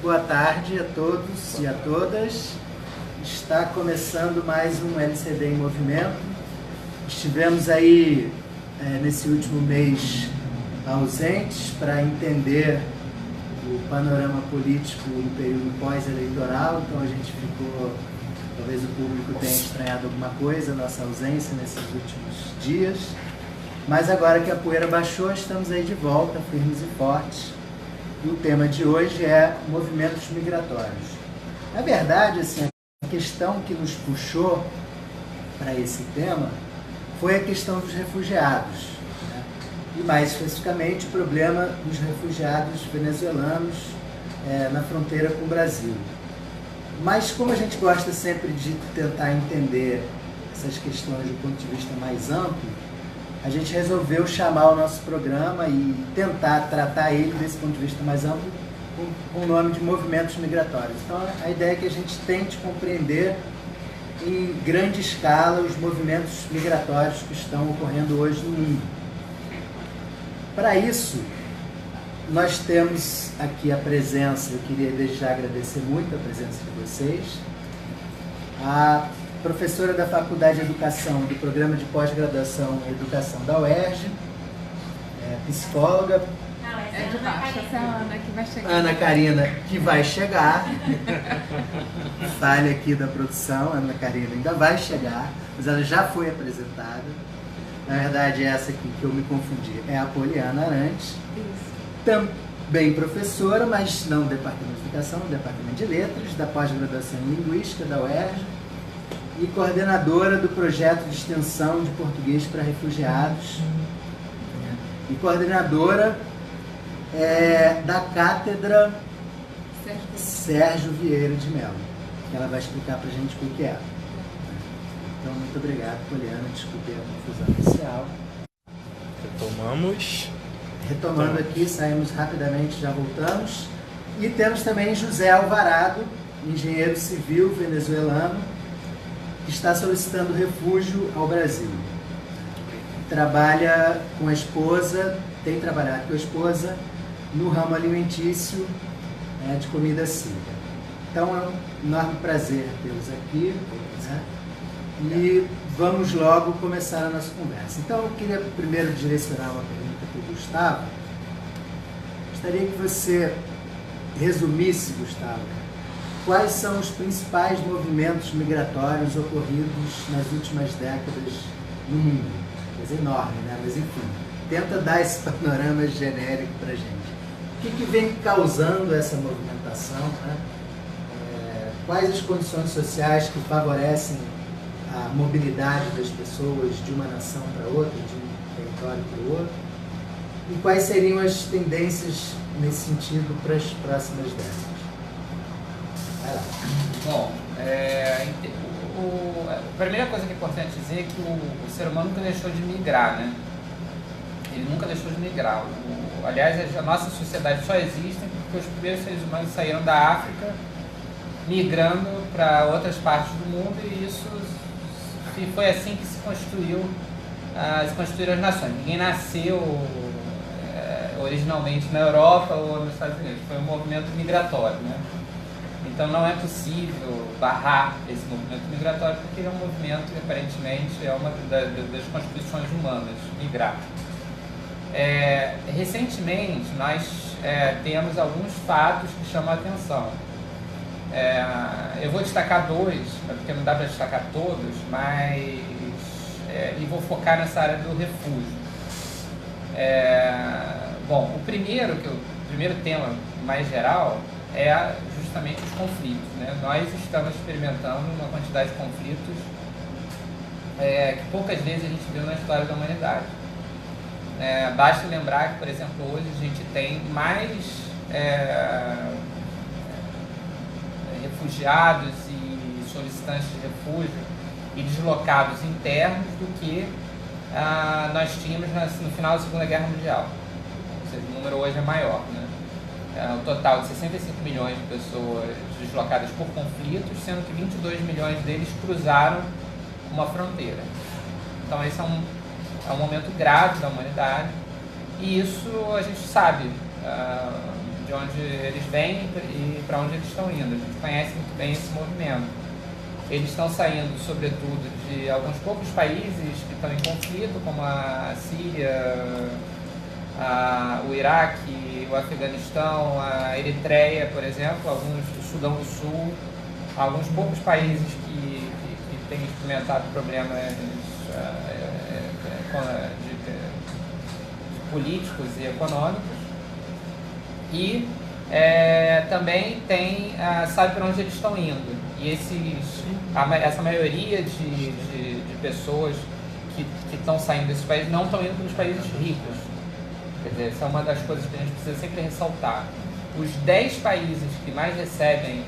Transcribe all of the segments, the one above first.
Boa tarde a todos e a todas. Está começando mais um LCD em Movimento. Estivemos aí nesse último mês ausentes para entender o panorama político no período pós-eleitoral, então a gente ficou, talvez o público tenha estranhado alguma coisa, nossa ausência nesses últimos dias, mas agora que a poeira baixou, estamos aí de volta, firmes e fortes. E o tema de hoje é movimentos migratórios. Na verdade, assim, a questão que nos puxou para esse tema foi a questão dos refugiados, né? E mais especificamente o problema dos refugiados venezuelanos na fronteira com o Brasil. Mas como a gente gosta sempre de tentar entender essas questões do ponto de vista mais amplo, a gente resolveu chamar o nosso programa e tentar tratar ele desse ponto de vista mais amplo com o nome de movimentos migratórios. Então a ideia é que a gente tente compreender em grande escala os movimentos migratórios que estão ocorrendo hoje no mundo. Para isso, nós temos aqui a presença, eu queria desde já agradecer muito a presença de vocês, a professora da Faculdade de Educação do Programa de Pós-Graduação em Educação da UERJ, psicóloga. É de baixo, essa é a Ana que vai chegar. Ana Karina, que vai chegar. Falha aqui da produção, Ana Karina ainda vai chegar, mas ela já foi apresentada. Na verdade, essa aqui que eu me confundi é a Poliana Arantes. Isso. Também professora, mas não do Departamento de Educação, do Departamento de Letras, da Pós-Graduação em Linguística da UERJ, e coordenadora do projeto de extensão de português para refugiados, e coordenadora da cátedra Sérgio Vieira de Mello, que ela vai explicar para a gente o que é. Então, muito obrigado, Poliana, desculpe a confusão inicial. Retomando aqui, saímos rapidamente, já voltamos. E temos também José Alvarado, engenheiro civil venezuelano, que está solicitando refúgio ao Brasil. Trabalha com a esposa, tem trabalhado com a esposa no ramo alimentício de comida síria. Então é um enorme prazer tê-los aqui, né? E vamos logo começar a nossa conversa. Então eu queria primeiro direcionar uma pergunta para o Gustavo. Gostaria que você resumisse, Gustavo, quais são os principais movimentos migratórios ocorridos nas últimas décadas no mundo? Coisa enorme, né? Mas enfim, tenta dar esse panorama genérico para a gente. O que vem causando essa movimentação, né? Quais as condições sociais que favorecem a mobilidade das pessoas de uma nação para outra, de um território para o outro? E quais seriam as tendências nesse sentido para as próximas décadas? Vai lá. Bom, a primeira coisa que é importante dizer é que o ser humano nunca deixou de migrar, né? Ele nunca deixou de migrar. Aliás, a nossa sociedade só existe porque os primeiros seres humanos saíram da África, migrando para outras partes do mundo, e isso foi assim que se construíram as nações. Ninguém nasceu originalmente na Europa ou nos Estados Unidos. Foi um movimento migratório, né? Então não é possível barrar esse movimento migratório, porque ele é um movimento que aparentemente é uma das constituições humanas, migrar. Recentemente nós temos alguns fatos que chamam a atenção. Eu vou destacar dois, porque não dá para destacar todos, mas e vou focar nessa área do refúgio. Bom, o primeiro tema mais geral é justamente os conflitos, né? Nós estamos experimentando uma quantidade de conflitos que poucas vezes a gente viu na história da humanidade. Basta lembrar que, por exemplo, hoje a gente tem mais refugiados e solicitantes de refúgio e deslocados internos do que nós tínhamos no final da Segunda Guerra Mundial. Ou seja, o número hoje é maior, né? Um total de 65 milhões de pessoas deslocadas por conflitos, sendo que 22 milhões deles cruzaram uma fronteira. Então esse é um momento grave da humanidade, e isso a gente sabe de onde eles vêm e para onde eles estão indo. A gente conhece muito bem esse movimento. Eles estão saindo, sobretudo, de alguns poucos países que estão em conflito, como a Síria, o Iraque, o Afeganistão, a Eritreia, por exemplo, alguns do Sudão do Sul, alguns poucos países que têm experimentado problemas políticos e econômicos. E também sabe para onde eles estão indo. E essa maioria de pessoas que estão saindo desses países não estão indo para os países ricos. Quer dizer, essa é uma das coisas que a gente precisa sempre ressaltar. Os 10 países que mais recebem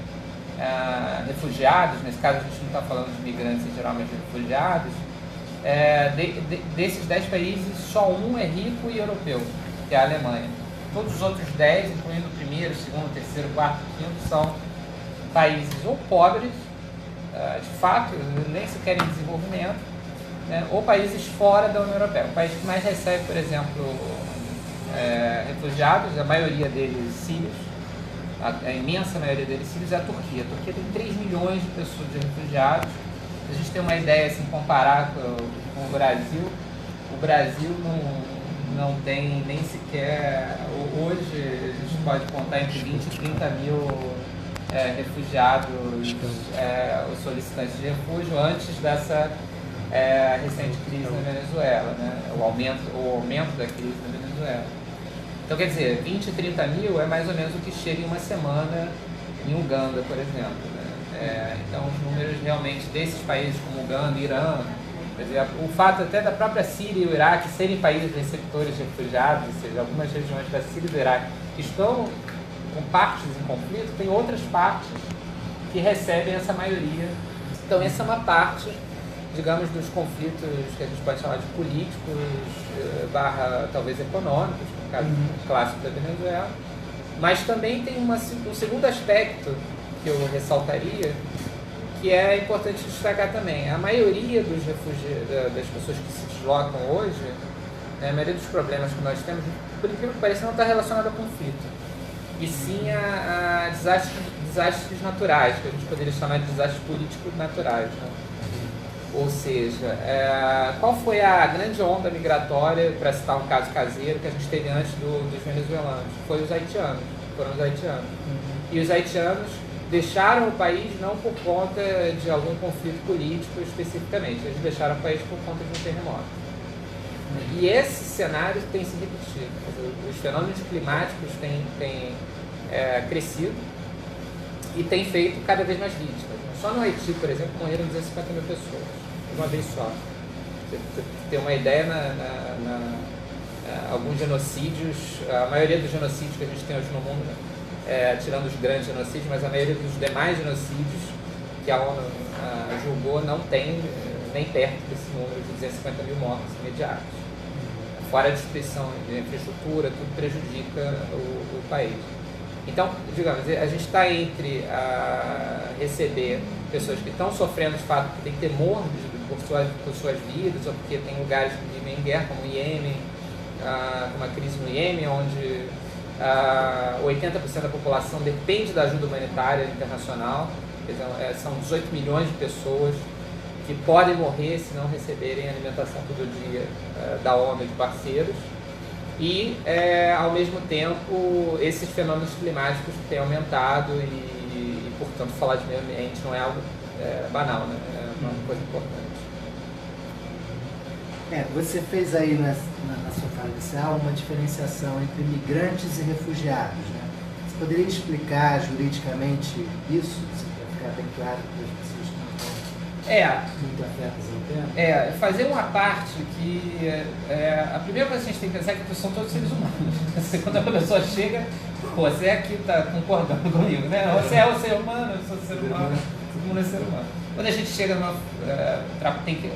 refugiados, nesse caso a gente não está falando de migrantes em geral, mas de refugiados, desses 10 países, só um é rico e europeu, que é a Alemanha. Todos os outros 10, incluindo o primeiro, segundo, terceiro, quarto, quinto, são países ou pobres, de fato, nem sequer em desenvolvimento, né, ou países fora da União Europeia. O país que mais recebe, por exemplo, refugiados, a maioria deles sírios, a imensa maioria deles sírios, é a Turquia. A Turquia tem 3 milhões de pessoas de refugiados. A gente tem uma ideia, assim, comparar com o Brasil não tem nem sequer, hoje a gente pode contar entre 20 e 30 mil refugiados, os solicitantes de refúgio, antes dessa recente crise na Venezuela, né? o aumento da crise na Venezuela. Então, quer dizer, 20 e 30 mil é mais ou menos o que chega em uma semana em Uganda, por exemplo. Né? Então, os números realmente desses países como Uganda, Irã, quer dizer, o fato até da própria Síria e o Iraque serem países receptores de refugiados, ou seja, algumas regiões da Síria e do Iraque que estão com partes em conflito, tem outras partes que recebem essa maioria. Então, essa é uma parte, digamos, dos conflitos que a gente pode chamar de políticos, talvez econômicos, no caso clássico da Venezuela. Mas também tem um segundo aspecto que eu ressaltaria, que é importante destacar também. A maioria dos refugiados, das pessoas que se deslocam hoje, né, a maioria dos problemas que nós temos, por incrível que pareça, não está relacionada a conflito, e sim a desastres naturais, que a gente poderia chamar de desastres políticos naturais. Né? Ou seja, qual foi a grande onda migratória, para citar um caso caseiro, que a gente teve antes dos venezuelanos? Foram os haitianos. E os haitianos deixaram o país não por conta de algum conflito político especificamente, eles deixaram o país por conta de um terremoto. E esse cenário tem se repetido. Os fenômenos climáticos têm crescido e têm feito cada vez mais vítimas. Só no Haiti, por exemplo, morreram 250 mil pessoas, de uma vez só. Você tem uma ideia, alguns genocídios, a maioria dos genocídios que a gente tem hoje no mundo, tirando os grandes genocídios, mas a maioria dos demais genocídios que a ONU julgou não tem nem perto desse número de 250 mil mortos imediatos. Fora a destruição de infraestrutura, tudo prejudica o país. Então, digamos, a gente está entre receber pessoas que estão sofrendo de fato, que têm temor por suas vidas, ou porque tem lugares que vivem em guerra, como o Iêmen, uma crise no Iêmen, onde 80% da população depende da ajuda humanitária internacional. Quer dizer, são 18 milhões de pessoas que podem morrer se não receberem alimentação todo dia da ONU e de parceiros. E, ao mesmo tempo, esses fenômenos climáticos têm aumentado e, portanto, falar de meio ambiente não é algo banal, né? É uma coisa importante. Você fez aí na sua fala inicial uma diferenciação entre migrantes e refugiados, né? Você poderia explicar juridicamente isso, para ficar bem claro para as pessoas que não estão muito afetas ao tema? Fazer uma parte que a primeira coisa que a gente tem que pensar é que são todos seres humanos. Quando a pessoa chega, você aqui está concordando comigo, né? Você é um ser humano, eu sou um ser humano, todo mundo é ser humano. Quando a gente chega tem que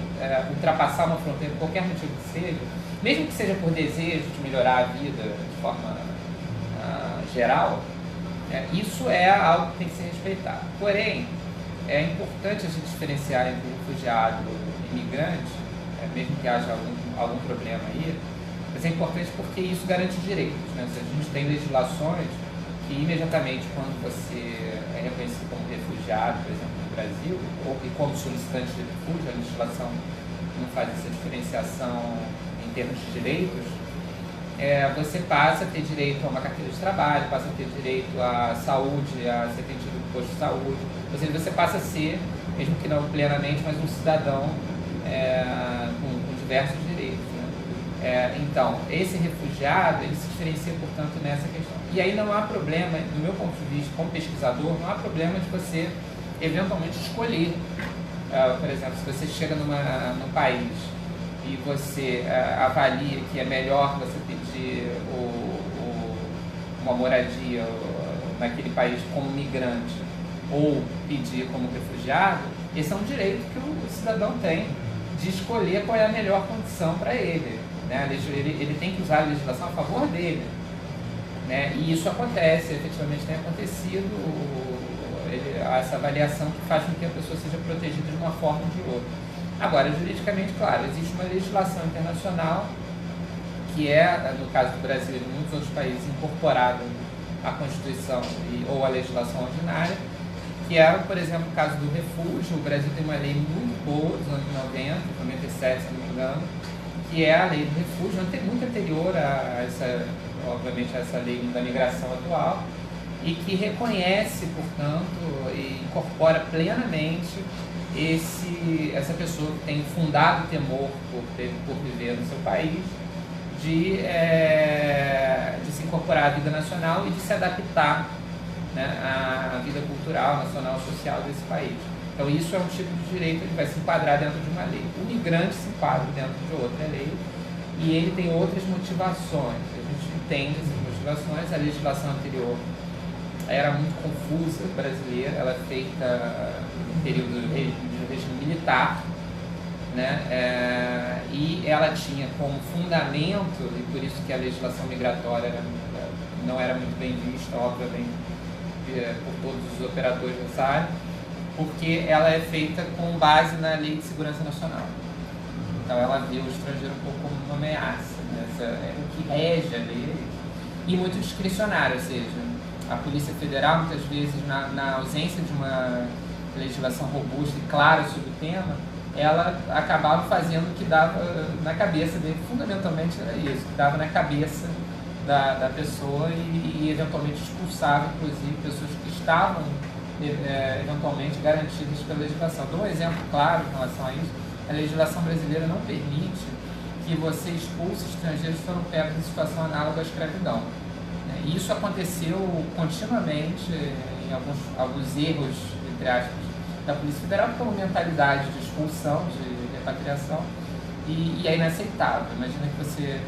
ultrapassar uma fronteira, por qualquer motivo que seja, mesmo que seja por desejo de melhorar a vida de forma geral, isso é algo que tem que ser respeitado. Porém, é importante a gente diferenciar entre refugiado e imigrante, mesmo que haja algum problema aí, mas é importante porque isso garante direitos. Né? A gente tem legislações que imediatamente quando você é reconhecido como refugiado, por exemplo, no Brasil, e como solicitante de refúgio, a legislação não faz essa diferenciação em termos de direitos, você passa a ter direito a uma carteira de trabalho, passa a ter direito à saúde, a ser atendido no posto de saúde, ou seja, você passa a ser, mesmo que não plenamente, mas um cidadão com diversos direitos. Né? Então, esse refugiado, ele se diferencia, portanto, nessa questão. E aí não há problema, do meu ponto de vista, como pesquisador, não há problema de você, eventualmente, escolher. Por exemplo, se você chega num país e você avalia que é melhor você pedir uma moradia naquele país como migrante ou pedir como refugiado, esse é um direito que o cidadão tem de escolher qual é a melhor condição para ele. Né? Ele tem que usar a legislação a favor dele. Né? E isso acontece, efetivamente tem acontecido, essa avaliação que faz com que a pessoa seja protegida de uma forma ou de outra. Agora, juridicamente, claro, existe uma legislação internacional que no caso do Brasil e de muitos outros países, incorporada à Constituição ou à legislação ordinária, que é, por exemplo, o caso do refúgio. O Brasil tem uma lei muito boa dos anos 90, 97, se não me engano, que é a lei do refúgio, muito anterior a obviamente, a essa lei da migração atual, e que reconhece, portanto, e incorpora plenamente essa pessoa que tem fundado temor por viver no seu país, de se incorporar à vida nacional e de se adaptar, né, à vida cultural, nacional, social desse país. Então isso é um tipo de direito que vai se enquadrar dentro de uma lei. O migrante se enquadra dentro de outra lei e ele tem outras motivações. A gente entende essas motivações. A legislação anterior era muito confusa, brasileira, ela é feita no período de regime militar, né? E ela tinha como fundamento, e por isso que a legislação migratória não era muito bem vista, obviamente, por todos os operadores dessa área, porque ela é feita com base na Lei de Segurança Nacional. Então ela vê o estrangeiro um pouco como uma ameaça, né? O que rege a lei, e muito discricionário, ou seja, a Polícia Federal, muitas vezes, na ausência de uma legislação robusta e clara sobre o tema, ela acabava fazendo o que dava na cabeça dele, fundamentalmente era isso, que dava na cabeça da pessoa e eventualmente expulsava, inclusive, pessoas que estavam eventualmente garantidas pela legislação. Dou um exemplo claro em relação a isso: a legislação brasileira não permite que você expulse estrangeiros que foram pegos em situação análoga à escravidão. E isso aconteceu continuamente em alguns erros, entre aspas, da Polícia Federal, que é uma mentalidade de expulsão, de repatriação, e é inaceitável. Imagina que você,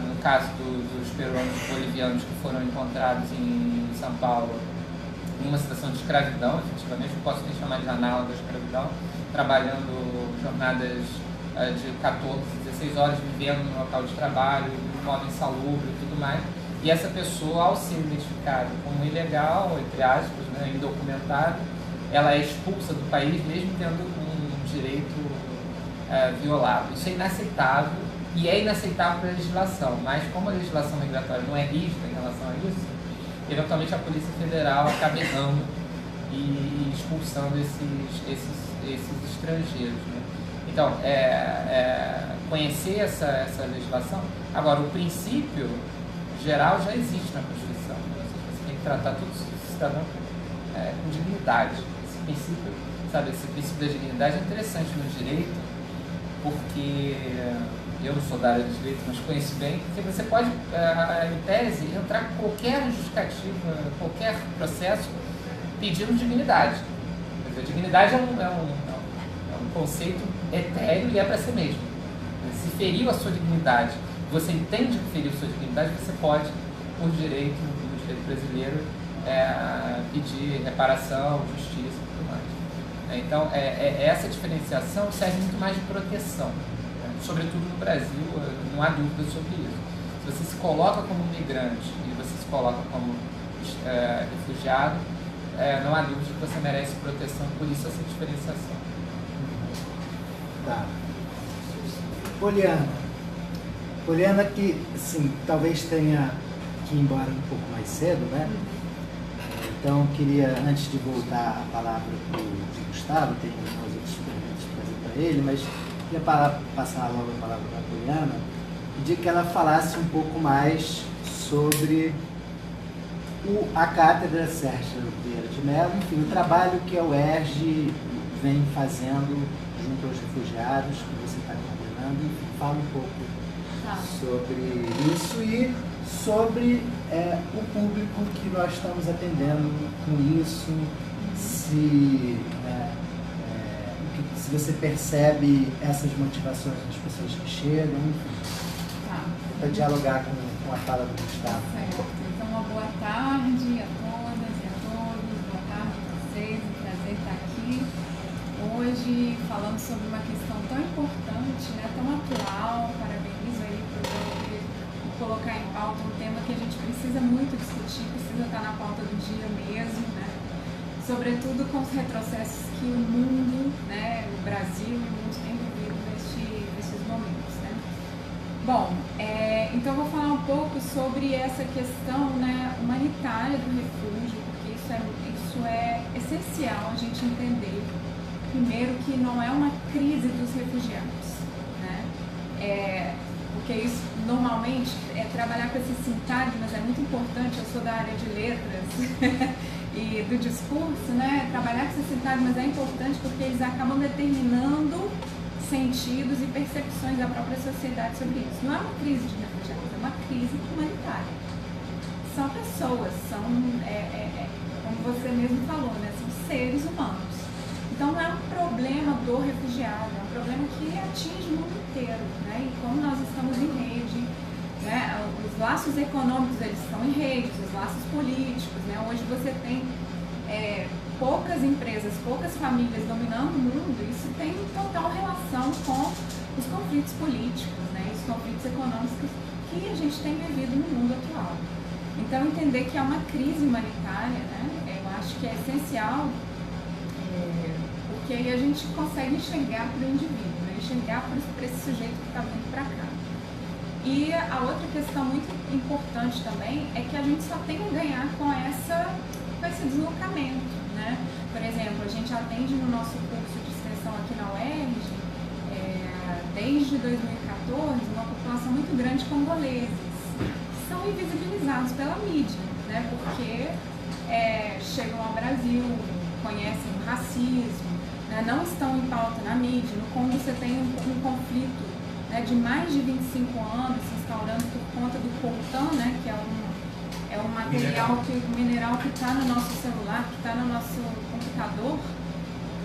no caso dos peruanos e bolivianos que foram encontrados em São Paulo, em uma situação de escravidão, efetivamente, eu posso nem chamar de análoga à escravidão, trabalhando jornadas de 14, 16 horas, vivendo no local de trabalho, de modo insalubre e tudo mais. E essa pessoa, ao ser identificada como ilegal, entre aspas, né, indocumentada, ela é expulsa do país, mesmo tendo um direito violado. Isso é inaceitável, e é inaceitável pela legislação, mas como a legislação migratória não é rígida em relação a isso, eventualmente a Polícia Federal acaba errando e expulsando esses estrangeiros. Né? Então, conhecer essa legislação. Agora, o princípio geral já existe na Constituição. Você tem que tratar todos os cidadãos com dignidade. Esse princípio da dignidade é interessante no direito, porque eu não sou da área de direito, mas conheço bem, porque você pode, em tese, entrar com qualquer justificativa, qualquer processo, pedindo dignidade. Quer dizer, dignidade é um conceito etéreo e é para si mesmo. Se feriu a sua dignidade, você entende que feriu a sua dignidade, você pode, por direito, no direito brasileiro, pedir reparação, justiça e tudo mais. Então, essa diferenciação serve muito mais de proteção. Né? Sobretudo no Brasil, não há dúvida sobre isso. Se você se coloca como migrante e você se coloca como refugiado, não há dúvida que você merece proteção, por isso essa diferenciação. Tá. Poliana que, sim, talvez tenha aqui, embora um pouco mais cedo, né? Então, queria, antes de voltar a palavra para o Gustavo, tem umas outras perguntas para fazer para ele, mas queria passar logo a palavra para a Poliana, pedir que ela falasse um pouco mais sobre a Cátedra Sérgio Vieira de Mello, enfim, o trabalho que a UERJ vem fazendo junto aos refugiados, que você está coordenando, enfim, fala um pouco sobre isso e sobre o público que nós estamos atendendo com isso, se você percebe essas motivações das pessoas que chegam, enfim, para dialogar com a fala do Gustavo. Certo. Então, uma boa tarde a todas e a todos, boa tarde a vocês, um prazer estar aqui hoje falando sobre uma questão tão importante, né, tão atual. Parabenizo aí por colocar em pauta um tema que a gente precisa muito discutir, precisa estar na pauta do dia mesmo, né? Sobretudo com os retrocessos que o mundo, né, o Brasil e o mundo têm vivido nesses momentos, né? Bom, então eu vou falar um pouco sobre essa questão, né, humanitária do refúgio, porque isso é essencial a gente entender. Primeiro, que não é uma crise dos refugiados, né? Porque isso normalmente trabalhar com esses sintagmas é muito importante. Eu sou da área de letras e do discurso, né? Trabalhar com esses sintagmas é importante porque eles acabam determinando sentidos e percepções da própria sociedade sobre isso. Não é uma crise de refugiados, é uma crise humanitária. São pessoas, são, como você mesmo falou, né? São seres humanos. Então não é um problema do refugiado, é um problema que atinge o mundo inteiro, né? E como nós estamos em rede, né? Os laços econômicos eles estão em rede, os laços políticos, né? Hoje você tem poucas empresas, poucas famílias dominando o mundo. Isso tem total relação com os conflitos políticos, né? Os conflitos econômicos que a gente tem vivido no mundo atual. Então entender que é uma crise humanitária, né? Eu acho que é essencial. Porque aí a gente consegue enxergar para o indivíduo, né? Enxergar para esse sujeito que está vindo para cá. E a outra questão muito importante também é que a gente só tem a ganhar com esse deslocamento, né? Por exemplo, a gente atende no nosso curso de extensão aqui na UERJ, desde 2014, uma população muito grande de congoleses, que são invisibilizados pela mídia, né? Porque chegam ao Brasil, conhecem o racismo, né? Não estão em pauta na mídia. No Congo você tem um conflito, né, de mais de 25 anos se instaurando por conta do coltan, né, que é um material, mineral que está no nosso celular, que está no nosso computador,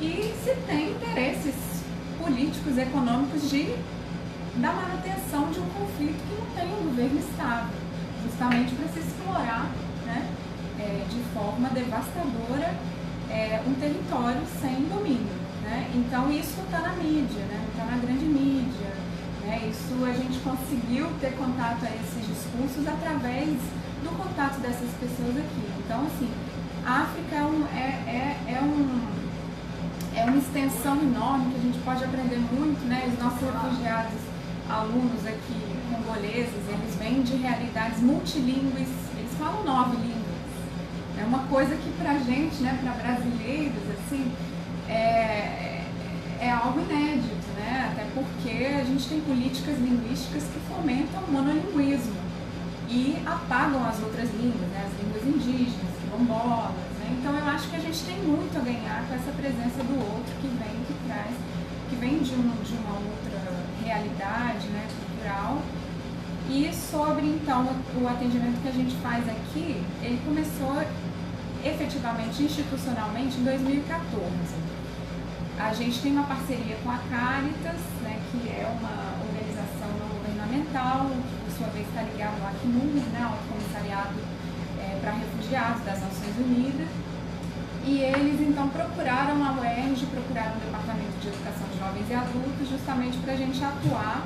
e se tem interesses políticos, econômicos da manutenção de um conflito que não tem um governo estável, justamente para se explorar, né, de forma devastadora um território sem domínio, né? Então isso está na mídia, né? Está na grande mídia, né? Isso a gente conseguiu ter contato a esses discursos através do contato dessas pessoas aqui. Então, assim, a África é uma extensão enorme que a gente pode aprender muito, né? Os nossos refugiados, alunos aqui congoleses, eles vêm de realidades multilingües, eles falam 9 línguas. É uma coisa que pra gente, né, para brasileiros, assim, é algo inédito, né? Até porque a gente tem políticas linguísticas que fomentam o monolinguismo e apagam as outras línguas, né? As línguas indígenas, quilombolas, né? Então eu acho que a gente tem muito a ganhar com essa presença do outro que vem de uma outra realidade, né, cultural. E sobre, então, o atendimento que a gente faz aqui, ele começou efetivamente, institucionalmente, em 2014. A gente tem uma parceria com a Caritas, né, que é uma organização não governamental, que por sua vez está ligada ao Acnur, né, ao Comissariado para Refugiados das Nações Unidas. E eles, então, procuraram a UERJ, procuraram o Departamento de Educação de Jovens e Adultos, justamente para a gente atuar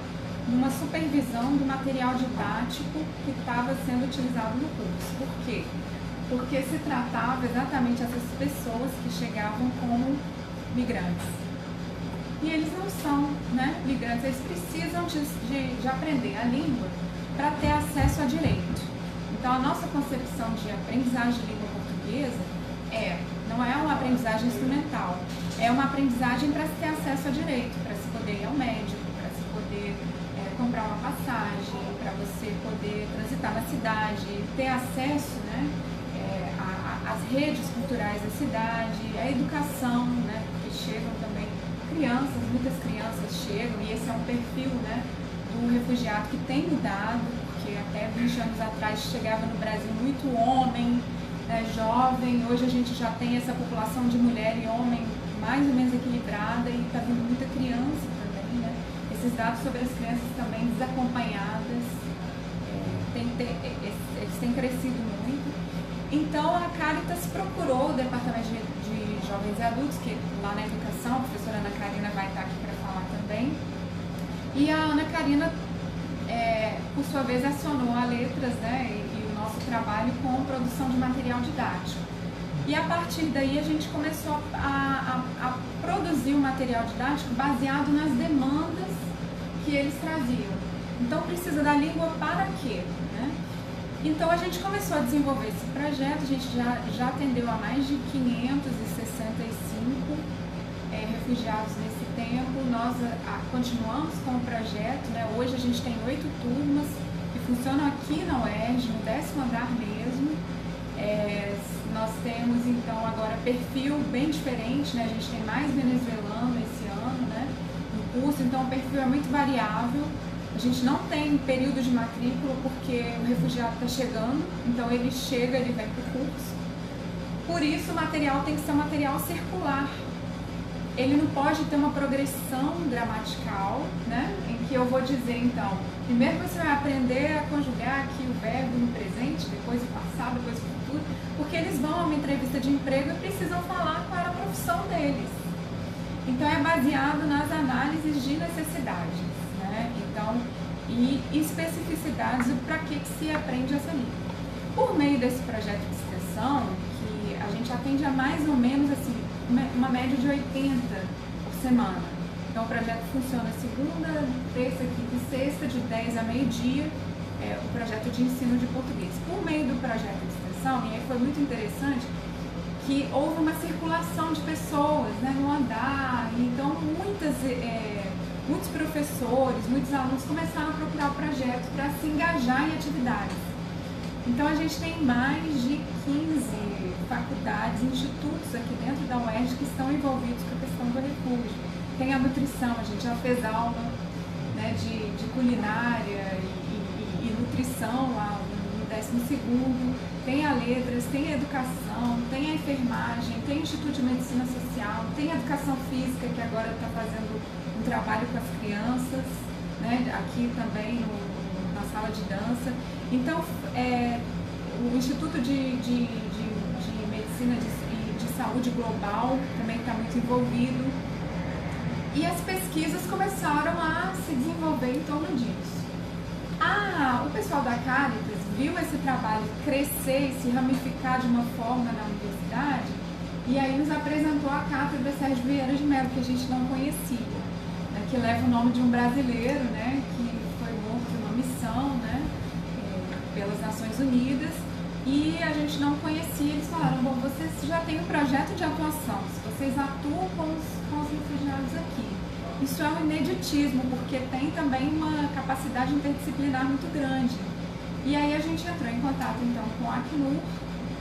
numa supervisão do material didático que estava sendo utilizado no curso. Por quê? Porque se tratava exatamente dessas pessoas que chegavam como migrantes. E eles não são, né, migrantes, eles precisam de aprender a língua para ter acesso a direito. Então, a nossa concepção de aprendizagem de língua portuguesa não é uma aprendizagem instrumental, é uma aprendizagem para se ter acesso a direito, para se poder ir ao médico, para se poder comprar uma passagem, para você poder transitar na cidade, ter acesso, né, às redes culturais da cidade, à educação, né, porque chegam também crianças, muitas crianças chegam, e esse é um perfil, né, do refugiado que tem mudado, porque até 20 anos atrás chegava no Brasil muito homem, né, jovem. Hoje a gente já tem essa população de mulher e homem mais ou menos equilibrada, e está vindo muita criança também, né? Esses dados sobre as crianças também desacompanhadas, eles têm crescido muito. Então a Caritas procurou o Departamento de Jovens e Adultos, que lá na educação, a professora Ana Karina vai estar aqui para falar também, e a Ana Karina, por sua vez, acionou a Letras, né, e o nosso trabalho com produção de material didático. E a partir daí a gente começou a produzir um material didático baseado nas demandas que eles traziam. Então precisa da língua para quê? Né? Então a gente começou a desenvolver esse projeto, a gente já atendeu a mais de 565 refugiados nesse tempo. Nós continuamos com o projeto, né? Hoje a gente tem 8 turmas que funcionam aqui na UERJ, no 10º andar mesmo. Nós temos então agora perfil bem diferente, né? A gente tem mais venezuelano esse ano, né, no curso, então o perfil é muito variável. A gente não tem período de matrícula porque o refugiado está chegando, então ele chega, ele vem para o curso. Por isso o material tem que ser um material circular. Ele não pode ter uma progressão gramatical, né, em que eu vou dizer, então, primeiro você vai aprender a conjugar aqui o verbo no presente, depois o passado, depois o futuro, porque eles vão a uma entrevista de emprego e precisam falar qual era a profissão deles. Então é baseado nas análises de necessidades, né, então, e especificidades do para que se aprende essa língua. Por meio desse projeto de extensão, que a gente atende a mais ou menos assim, uma média de 80 por semana. Então o projeto funciona segunda, terça, quinta e sexta, de 10 a meio-dia, o projeto de ensino de português. Por meio do projeto de extensão, e aí foi muito interessante, que houve uma circulação de pessoas, né, no andar, então muitos professores, muitos alunos começaram a procurar o projeto para se engajar em atividades. Então a gente tem mais de 15 faculdades, institutos aqui dentro da UERJ que estão envolvidos com a questão do refúgio. Tem a nutrição, a gente já fez aula, né, de culinária e nutrição lá no 12º, tem a Letras, tem a educação, tem a enfermagem, tem o Instituto de Medicina Social, tem a educação física, que agora está fazendo um trabalho com as crianças, né, aqui também na sala de dança. Então, o Instituto de Medicina e de Saúde Global também está muito envolvido. E as pesquisas começaram a se desenvolver em torno disso. O pessoal da Caritas viu esse trabalho crescer e se ramificar de uma forma na universidade, e aí nos apresentou a Cátedra Sérgio Vieira de Mello, que a gente não conhecia, né, que leva o nome de um brasileiro, né, que foi morto em uma missão, né, pelas Nações Unidas, e a gente não conhecia. Eles falaram, bom, vocês já têm um projeto de atuação, se vocês atuam com os refugiados aqui. Isso é um ineditismo, porque tem também uma capacidade interdisciplinar muito grande. E aí a gente entrou em contato então com a Acnur,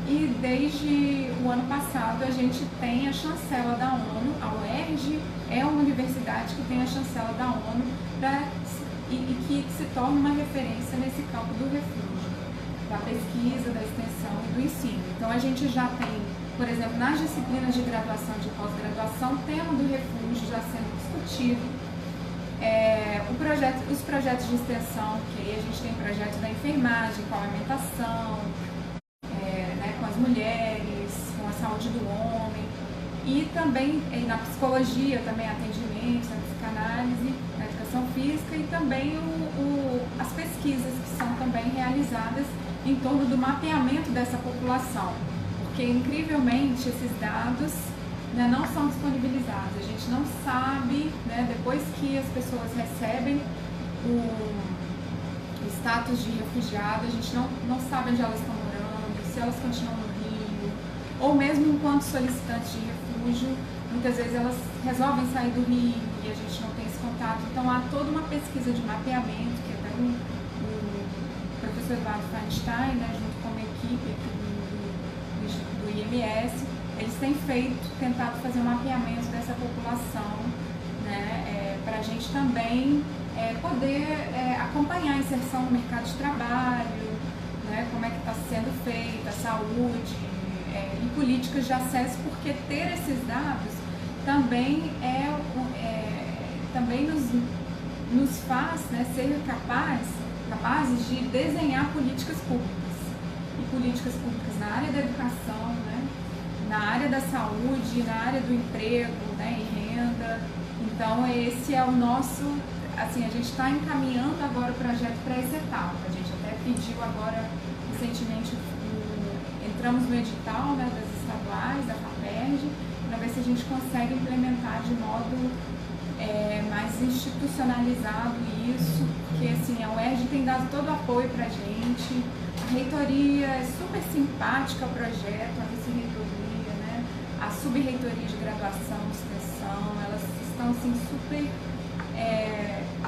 e desde o ano passado a gente tem a chancela da ONU. A UERJ é uma universidade que tem a chancela da ONU e que se torna uma referência nesse campo do refúgio, da pesquisa, da extensão e do ensino. Então a gente já tem, por exemplo, nas disciplinas de graduação e de pós-graduação, o tema do refúgio já sendo discutido. Os projetos de extensão, que aí a gente tem projeto da enfermagem, com a alimentação, né, com as mulheres, com a saúde do homem, e também na psicologia, também atendimento, na psicanálise, na educação física, e também as pesquisas que são também realizadas em torno do mapeamento dessa população, porque incrivelmente esses dados, né, não são disponibilizados. A gente não sabe, né, depois que as pessoas recebem o status de refugiado, a gente não sabe onde elas estão morando, se elas continuam no Rio, ou mesmo enquanto solicitantes de refúgio, muitas vezes elas resolvem sair do Rio e a gente não tem esse contato. Então há toda uma pesquisa de mapeamento, que até o professor Eduardo Feinstein, né, junto com uma equipe aqui do IMS, eles têm tentado fazer um mapeamento dessa população, né, para a gente também poder acompanhar a inserção no mercado de trabalho, né, como é que está sendo feita, a saúde e políticas de acesso, porque ter esses dados também também nos faz, né, ser capazes de desenhar políticas públicas, e políticas públicas na área da educação, né, na área da saúde, na área do emprego, né, e renda. Então esse é o nosso, assim, a gente está encaminhando agora o projeto para essa etapa. A gente até pediu agora, recentemente, entramos no edital, né, das estaduais, da FAPERJ, para ver se a gente consegue implementar de modo mais institucionalizado isso, porque assim, a UERJ tem dado todo o apoio para a gente, a reitoria é super simpática ao projeto, a vice-reitoria, né, a sub-reitoria de graduação, de extensão, elas estão assim, super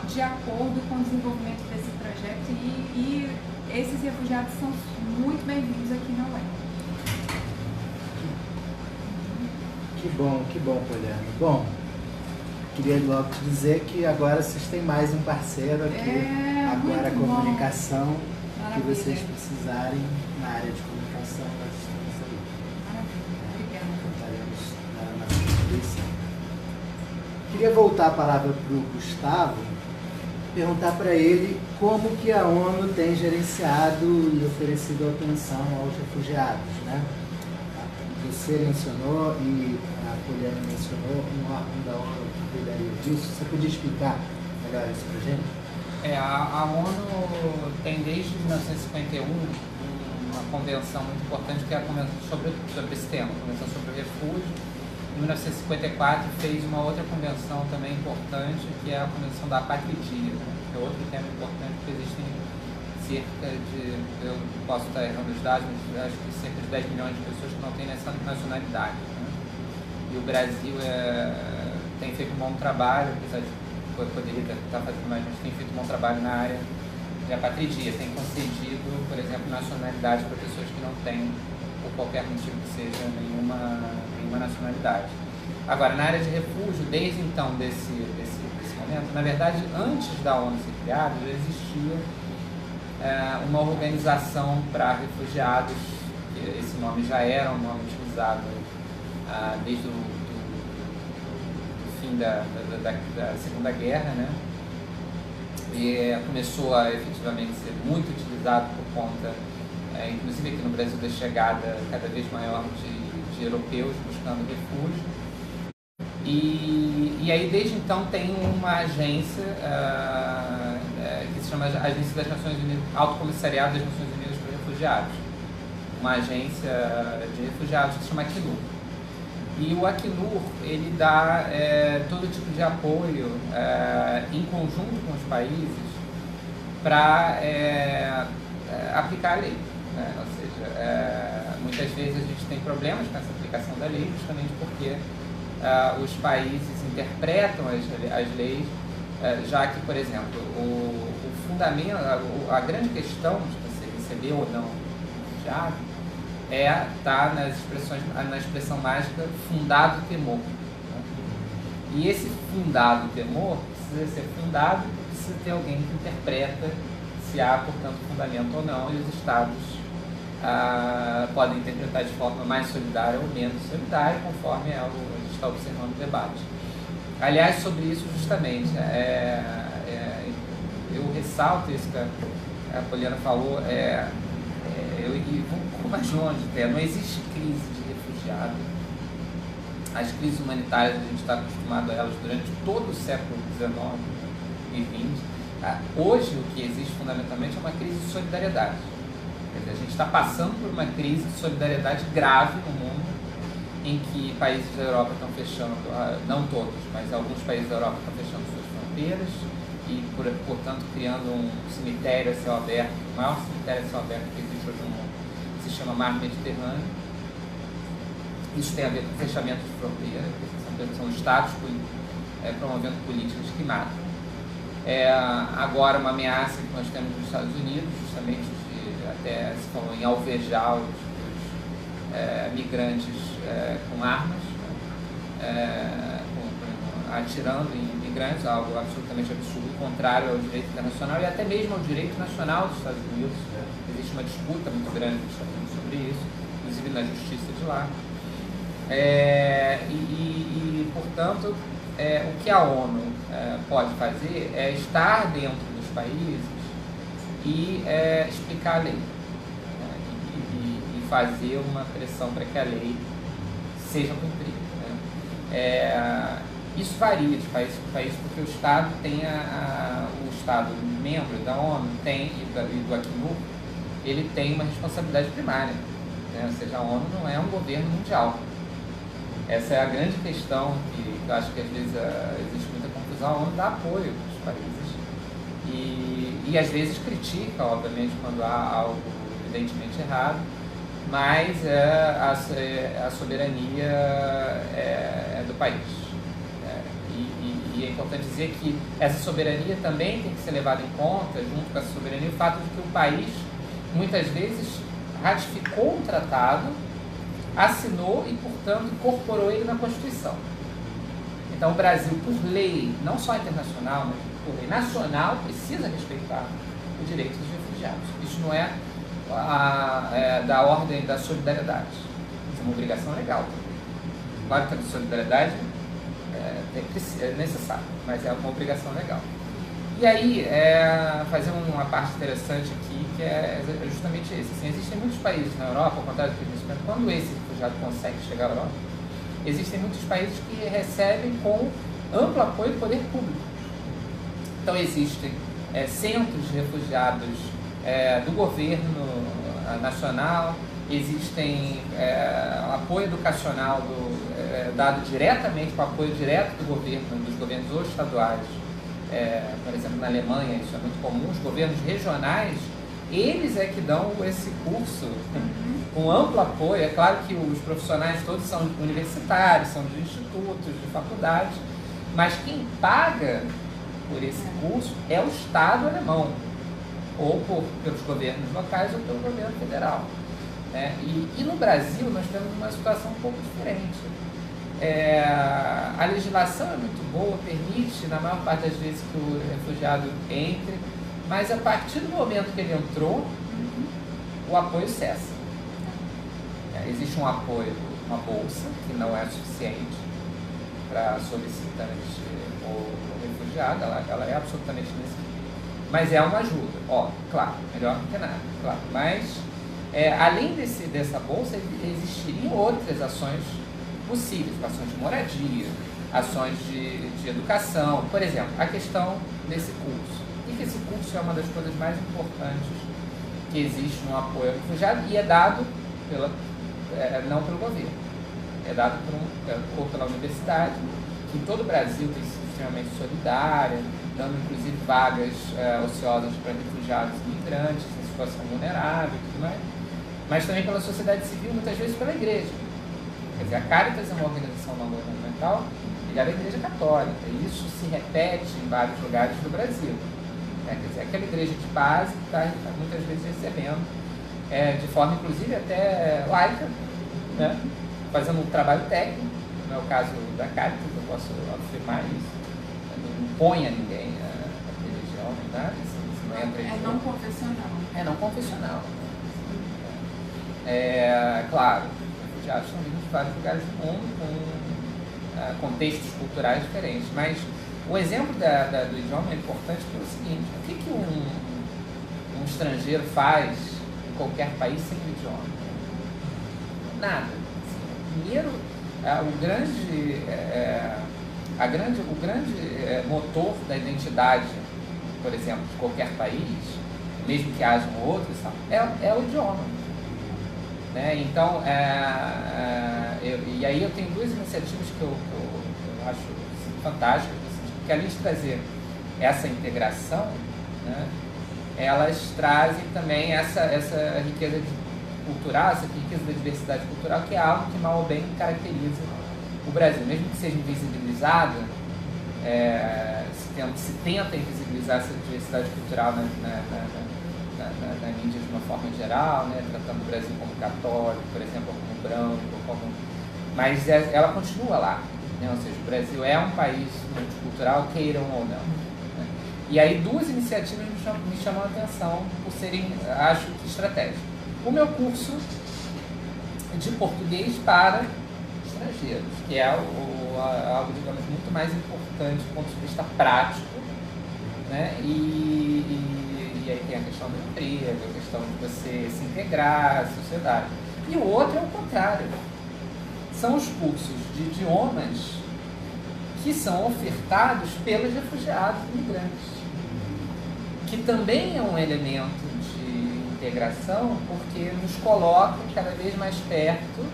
de acordo com o desenvolvimento desse projeto e esses refugiados são muito bem-vindos aqui na UERJ. Que bom, Poliana. Bom, queria logo te dizer que agora vocês têm mais um parceiro aqui, agora a comunicação, que vocês precisarem na área de comunicação, nós estamos aí. Maravilha, obrigada. Contaremos na nossa instituição. Queria voltar a palavra para o Gustavo, perguntar para ele como que a ONU tem gerenciado e oferecido atenção aos refugiados, né? Você mencionou e a Poliana mencionou um órgão da ONU que cuidaria disso. Você podia explicar melhor isso para a gente? A ONU tem desde 1951 uma convenção muito importante, que é a Convenção sobre esse tema, a Convenção sobre o Refúgio. Em 1954 fez uma outra convenção também importante, que é a Convenção da Apatridia, né? Que é outro tema importante, porque existem cerca de, eu posso estar errando os dados, mas acho que cerca de 10 milhões de pessoas que não têm essa nacionalidade, né? E o Brasil tem feito um bom trabalho, apesar de poderia estar fazendo mais, mas tem feito um bom trabalho na área de apatridia, tem concedido, por exemplo, nacionalidade para pessoas que não têm, por qualquer motivo que seja, nenhuma nacionalidade. Agora, na área de refúgio, desde então desse momento, na verdade, antes da ONU ser criada, já existia uma organização para refugiados, que esse nome já era um nome utilizado desde o fim da Segunda Guerra, né? E começou a efetivamente ser muito utilizado por conta, inclusive aqui no Brasil, da chegada cada vez maior de europeus buscando refúgio. E aí, desde então, tem uma agência que se chama Agência das Nações Unidas, Alto Comissariado das Nações Unidas para Refugiados, uma agência de refugiados que se chama Acnur. E o Acnur, ele dá todo tipo de apoio em conjunto com os países para aplicar a lei, né? Ou seja, muitas vezes a gente tem problemas com essa aplicação da lei, justamente porque os países interpretam as leis, já que, por exemplo, o fundamento, a grande questão de você receber ou não um refugiado está na expressão mágica fundado temor, né? E esse fundado temor precisa ser fundado e precisa ter alguém que interpreta se há, portanto, fundamento ou não, e os Estados podem interpretar de forma mais solidária ou menos solidária, conforme a gente está observando o debate. Aliás, sobre isso, justamente, eu ressalto isso que a Poliana falou, eu vou mais longe, não existe crise de refugiado. As crises humanitárias, a gente está acostumado a elas durante todo o século XIX e XX. Hoje, o que existe fundamentalmente é uma crise de solidariedade. Quer dizer, a gente está passando por uma crise de solidariedade grave no mundo, em que países da Europa estão fechando, não todos, mas alguns países da Europa estão fechando suas fronteiras, portanto, criando um cemitério a céu aberto, o maior cemitério a céu aberto que existe hoje no mundo, se chama Mar Mediterrâneo. Isso tem a ver com o fechamento de fronteira, são estados promovendo políticas que matam. Agora, uma ameaça que nós temos nos Estados Unidos, justamente até se falou em alvejar os migrantes com armas, atirando em migrantes, algo absolutamente absurdo, contrário ao direito internacional e até mesmo ao direito nacional dos Estados Unidos. Existe uma disputa muito grande nos Estados Unidos sobre isso, inclusive na justiça de lá. Portanto, o que a ONU pode fazer é estar dentro dos países e explicar a lei, e fazer uma pressão para que a lei seja cumprida. Isso varia de país para país, porque o Estado tem o Estado membro da ONU e do Acnur, ele tem uma responsabilidade primária, né? Ou seja, a ONU não é um governo mundial. Essa é a grande questão que eu acho que às vezes existe muita confusão. A ONU dá apoio aos países e às vezes critica, obviamente, quando há algo evidentemente errado, mas a soberania é do país. E é importante dizer que essa soberania também tem que ser levada em conta, junto com essa soberania, o fato de que o país, muitas vezes, ratificou um tratado, assinou e, portanto, incorporou ele na Constituição. Então, o Brasil, por lei, não só internacional, mas por lei nacional, precisa respeitar o direito dos refugiados. Isso não é da ordem da solidariedade. Isso é uma obrigação legal também. Claro que a solidariedade é necessária, mas é uma obrigação legal. E aí, fazer uma parte interessante aqui, que é justamente isso. Assim, existem muitos países na Europa, ao contrário do que eu disse, quando esse refugiado consegue chegar à Europa, existem muitos países que recebem com amplo apoio do poder público. Então, existem centros de refugiados do governo nacional, existem apoio educacional dado diretamente com apoio direto do governo, dos governos ou estaduais. Por exemplo, na Alemanha isso é muito comum, os governos regionais, eles é que dão esse curso com amplo apoio. É claro que os profissionais todos são universitários, são de institutos, de faculdades, mas quem paga por esse curso é o Estado alemão, ou pelos governos locais ou pelo governo federal. E no Brasil nós temos uma situação um pouco diferente. A legislação é muito boa, permite, na maior parte das vezes, que o refugiado entre, mas a partir do momento que ele entrou, o apoio cessa. Existe um apoio, uma bolsa, que não é suficiente para solicitante ou refugiado, ela é absolutamente necessária. Mas é uma ajuda, claro, melhor do que nada, claro. Mas, além dessa bolsa, existiriam outras ações possíveis, ações de moradia, ações de educação. Por exemplo, a questão desse curso. E esse curso é uma das coisas mais importantes que existe no apoio ao refugiado e é dado não pelo governo, é dado pela universidade, que em todo o Brasil tem sido extremamente solidária, dando inclusive vagas ociosas para refugiados e imigrantes em situação vulnerável e tudo mais, mas também pela sociedade civil, muitas vezes pela igreja. Quer dizer, a Caritas é uma organização não governamental ligada à Igreja Católica, e isso se repete em vários lugares do Brasil. Quer dizer, aquela igreja de base que está muitas vezes recebendo, de forma inclusive até laica, né? Fazendo um trabalho técnico, não é o caso da Caritas, eu posso afirmar isso. Não impõe a ninguém a religião, nada, isso não entra em não confessional. É não confessional. Claro, refugiados estão vindo de vários lugares do mundo, com contextos culturais diferentes, mas o exemplo do idioma é importante pelo seguinte: o que um estrangeiro faz em qualquer país sem o idioma? Nada. Primeiro, o grande motor da identidade, por exemplo, de qualquer país, mesmo que hajam outros, é o idioma. Né? Então, e aí eu tenho duas iniciativas que eu acho fantásticas, que além de trazer essa integração, né, elas trazem também essa riqueza cultural, essa riqueza da diversidade cultural, que é algo que mal ou bem caracteriza o Brasil. Mesmo que seja invisibilizada, se tenta invisibilizar essa diversidade cultural na mídia de uma forma geral, né, tratando o Brasil como católico, por exemplo, como branco, mas ela continua lá, né, ou seja, o Brasil é um país multicultural, queiram ou não. Né. E aí 2 iniciativas me chamam a atenção por serem, acho que, estratégicas. O meu curso de português para estrangeiros, que é algo, digamos, muito mais importante do ponto de vista prático, né? E aí tem a questão do emprego, a questão de você se integrar à sociedade. E o outro é o contrário. São os cursos de idiomas que são ofertados pelos refugiados e imigrantes, que também é um elemento de integração, porque nos colocam cada vez mais perto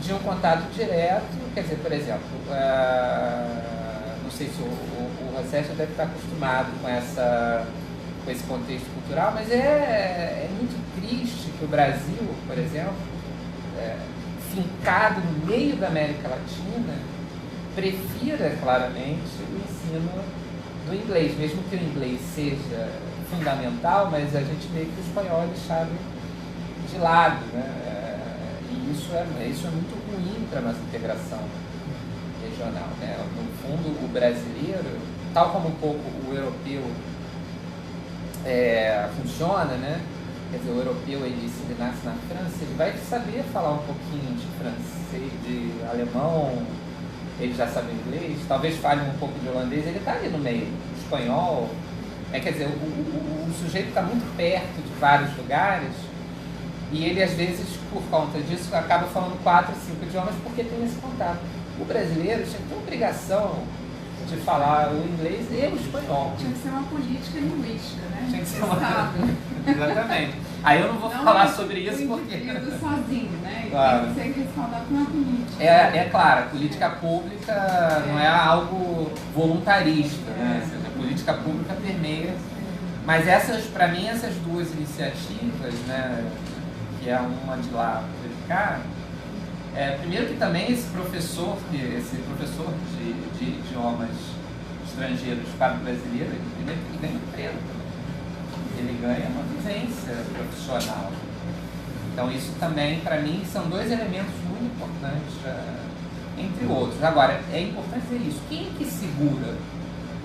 de um contato direto. Quer dizer, por exemplo, não sei se o Rossetti deve estar acostumado com esse contexto cultural, mas é muito triste que o Brasil, por exemplo, fincado no meio da América Latina, prefira claramente o ensino do inglês, mesmo que o inglês seja fundamental, mas a gente meio que o espanhol deixado de lado, né? E isso é muito ruim para a nossa integração regional, né? No fundo, o brasileiro, tal como um pouco o europeu funciona, né? Quer dizer, o europeu, se ele nasce na França, ele vai saber falar um pouquinho de francês, de alemão, ele já sabe inglês, talvez fale um pouco de holandês, ele está ali no meio, espanhol. Quer dizer, o sujeito está muito perto de vários lugares e ele, às vezes, por conta disso, acaba falando 4 ou 5 idiomas porque tem esse contato. O brasileiro tinha que ter obrigação de falar o inglês e o espanhol. Tinha que ser uma política linguística, né? Tinha que ser uma... Exatamente. Aí eu não vou falar sobre isso porque... Não sozinho, né? Claro. Tem que ser respaldado por uma política. É claro, a política pública não é algo voluntarista, né? Ou seja, a política pública permeia. Mas para mim, essas 2 iniciativas, né, que é uma de lá de cá, primeiro que também esse professor de idiomas estrangeiros para o brasileiro, ele ganha emprego também. Ele ganha uma vivência profissional. Então isso também, para mim, são 2 elementos muito importantes, entre outros. Agora, é importante dizer isso. Quem é que segura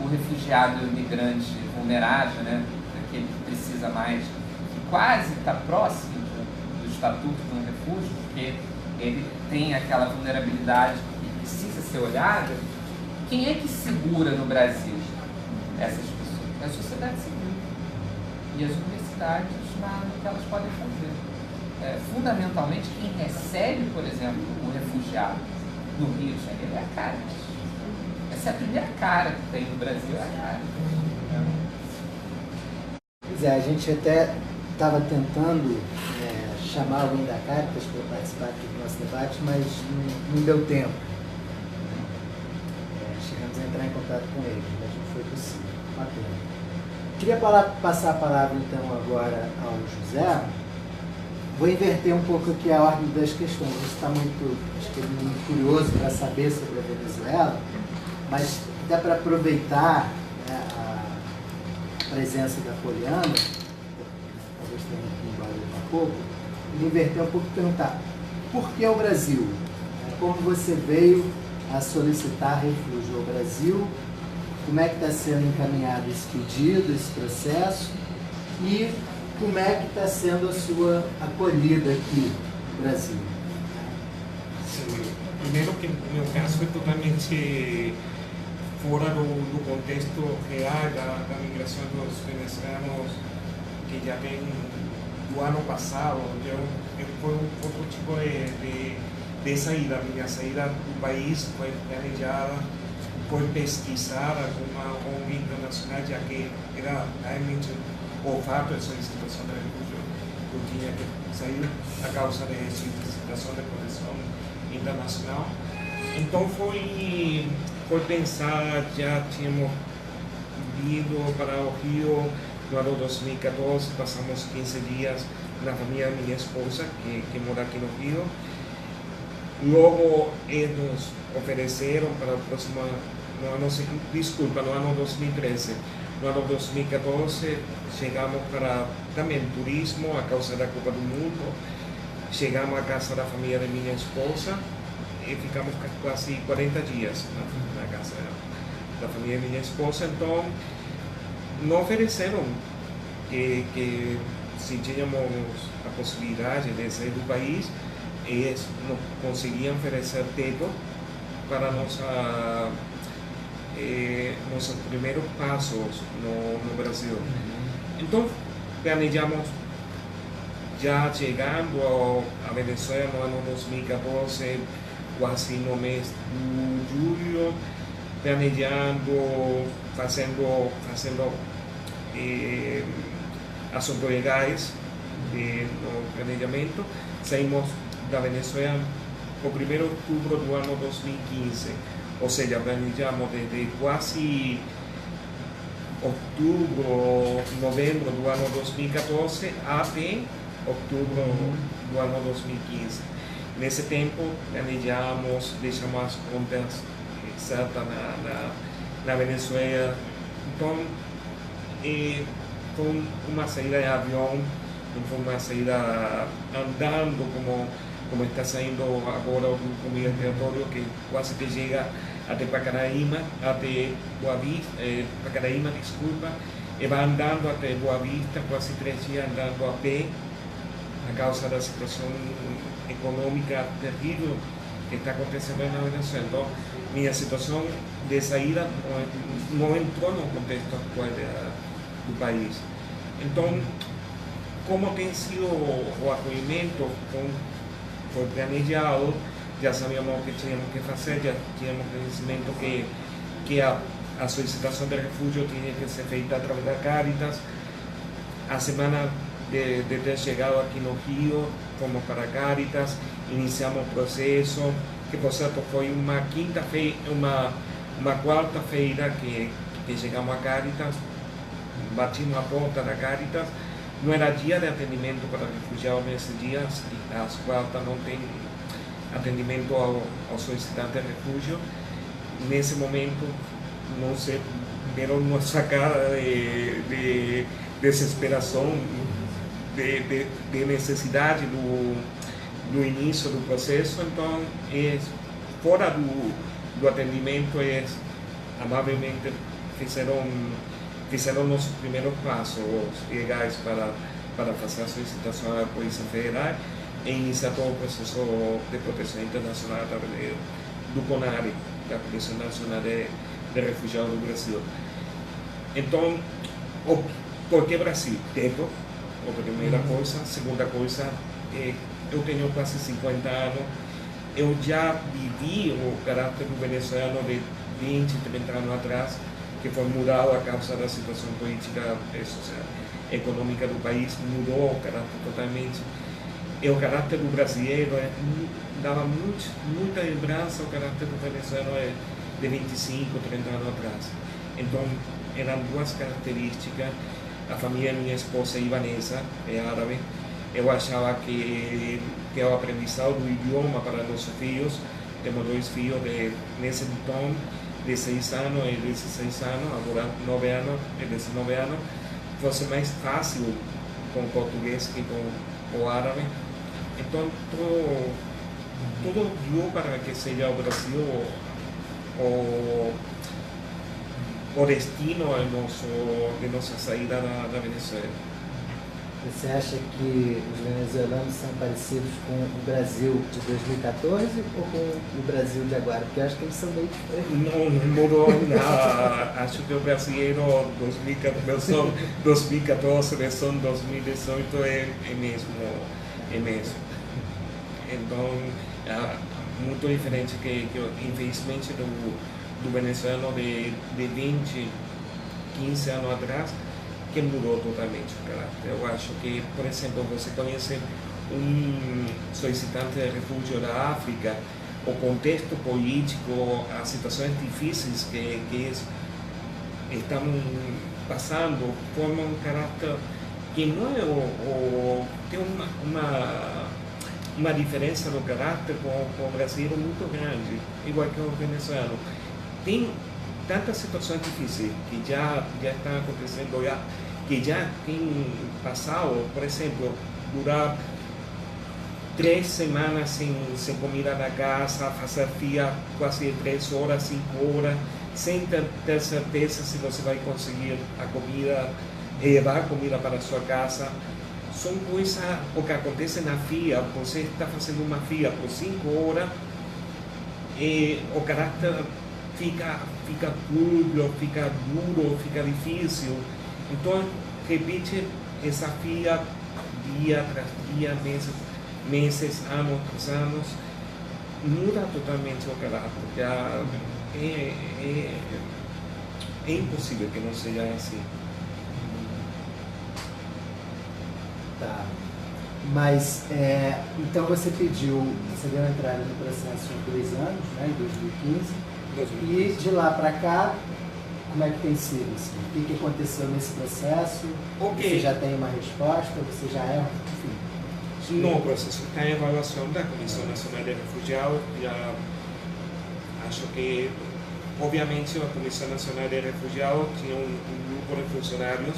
o refugiado e o imigrante vulnerável, né, aquele que precisa mais, que quase está próximo do estatuto de um refúgio, porque ele tem aquela vulnerabilidade que precisa ser olhada? Quem é que segura no Brasil essas pessoas? É a sociedade civil e as universidades no que elas podem fazer. Fundamentalmente, quem recebe, por exemplo, o refugiado no Rio de Janeiro é a Caritas. Essa é a primeira cara que tem no Brasil, é a Caritas. Pois é, a gente até estava tentando chamar alguém da Caritas para participar aqui do nosso debate, mas não deu tempo. Chegamos a entrar em contato com eles, mas não foi possível. Uma pena. Queria passar a palavra então agora ao José. Vou inverter um pouco aqui a ordem das questões. Você está muito curioso para saber sobre a Venezuela, mas dá para aproveitar a presença da Poliana, talvez tenha aqui embora daqui a pouco, e inverter um pouco e perguntar: por que o Brasil? Como você veio a solicitar refúgio ao Brasil? Como é que está sendo encaminhado esse pedido, esse processo? E como é que está sendo a sua acolhida aqui no Brasil? Sim. Primeiro que meu caso é totalmente fora do contexto real da migração dos venezuelanos, que já vem do ano passado. Foi outro tipo de saída. Minha saída do país foi planejada, foi pesquisada com uma ONG internacional, já que era realmente o fato de solicitação de refúgio. Eu tinha que sair a causa de solicitação de proteção internacional. Então foi pensar, já tínhamos vindo para o Rio no ano 2014, passamos 15 dias na família da minha esposa, que mora aqui no Rio. Logo, eles nos ofereceram para o próximo no ano 2013. No ano 2014, chegamos para também turismo, a causa da Copa do Mundo. Chegamos à casa da família da minha esposa e ficamos quase 40 dias na casa da família da minha esposa. Então, nos ofereceram que se tínhamos a possibilidade de sair do país, eles nos conseguiam oferecer teto para nossos primeiros passos no Brasil. Então, planejamos já chegando a Venezuela no ano 2014, quase no mês de julho, planejando, fazendo ações legais no planejamento. Saímos da Venezuela no 1º de outubro do ano 2015, ou seja, planejamos desde quase outubro, novembro do ano 2014 até outubro do ano 2015. Nesse tempo, planejamos, deixamos as contas certas na Venezuela. Então, foi uma saída de avião, não foi uma saída andando como está saindo agora o comida migratório, que quase que chega até Pacaraíma, até Boa Vista, Pacaraíma, desculpa, e vai andando até Boa Vista, quase 3 dias andando a pé, a causa da situação econômica terrível que está acontecendo na Venezuela. Então, minha situação de saída não entrou no contexto atual do país. Então, como tem sido o acolhimento, foi planejado, já sabíamos o que tínhamos que fazer, já tínhamos conhecimento que a solicitação de refúgio tinha que ser feita através da Caritas. A semana de ter chegado aqui no Rio, fomos para a Caritas, iniciamos o processo, que por certo foi uma quarta-feira que chegamos a Caritas, batimos a porta da Caritas. Não era dia de atendimento para refugiados nesse dia, às quartas não tem atendimento ao solicitante de refúgio. Nesse momento, não sei, viram nossa cara de desesperação, de necessidade do início do processo. Então, fora do atendimento, eles amavelmente fizeram nossos primeiros passos legais para fazer a solicitação à Polícia Federal e iniciar todo o processo de proteção internacional através do CONARE, da Comissão Nacional de Refugiados do Brasil. Então, por que Brasil? Teto, a primeira coisa. Segunda coisa, eu tenho quase 50 anos, eu já vivi o caráter do venezuelano de 20, 30 anos atrás, que foi mudado a causa da situação política e social, econômica do país, mudou o caráter totalmente. E o caráter do brasileiro dava muita lembrança ao caráter do venezuelano de 25, 30 anos atrás. Então, eram duas características. A família da minha esposa, Ivanesa, é árabe. Eu achava que o aprendizado do idioma para nossos filhos, temos 2 filhos nesse então, de 6 anos e 16 anos, agora 9 anos e 19 anos, fosse mais fácil com o português que com o árabe. Então, tudo deu para que seja o Brasil o destino de nossa saída da Venezuela. Você acha que os venezuelanos são parecidos com o Brasil de 2014 ou com o Brasil de agora? Porque eu acho que eles são meio diferentes. Não mudou nada. Acho que o brasileiro 2014, versão 2018 é mesmo. Então, é muito diferente que infelizmente do venezuelano de 20, 15 anos atrás, que mudou totalmente o caráter. Eu acho que, por exemplo, você conhece solicitante de refúgio da África, o contexto político, as situações difíceis que eles estamos passando forma um caráter que não é tem uma diferença no caráter com o brasileiro muito grande, igual que o venezuelano. Tem tantas situações difíceis que já estão acontecendo, que já tem passado, por exemplo, durar 3 semanas sem comida na casa, fazer fila quase 3 horas, 5 horas, sem ter certeza se você vai conseguir a comida, levar a comida para a sua casa. São coisas o que acontece na fila. Você está fazendo uma fila por 5 horas e o caráter fica turbio, fica duro, fica difícil. Então, repite essa fila dia tras dia, meses, anos tras anos, muda totalmente o caráter. É impossível que não seja assim. Tá. Mas, então você deu entrada no processo há 2 anos, né, em 2015, e de lá para cá, como é que tem sido? Assim? O que aconteceu nesse processo? Você já tem uma resposta? Você já enfim? No processo está em avaliação da Comissão Nacional de Refugiados. Já acho que, obviamente, a Comissão Nacional de Refugiados tinha um grupo de funcionários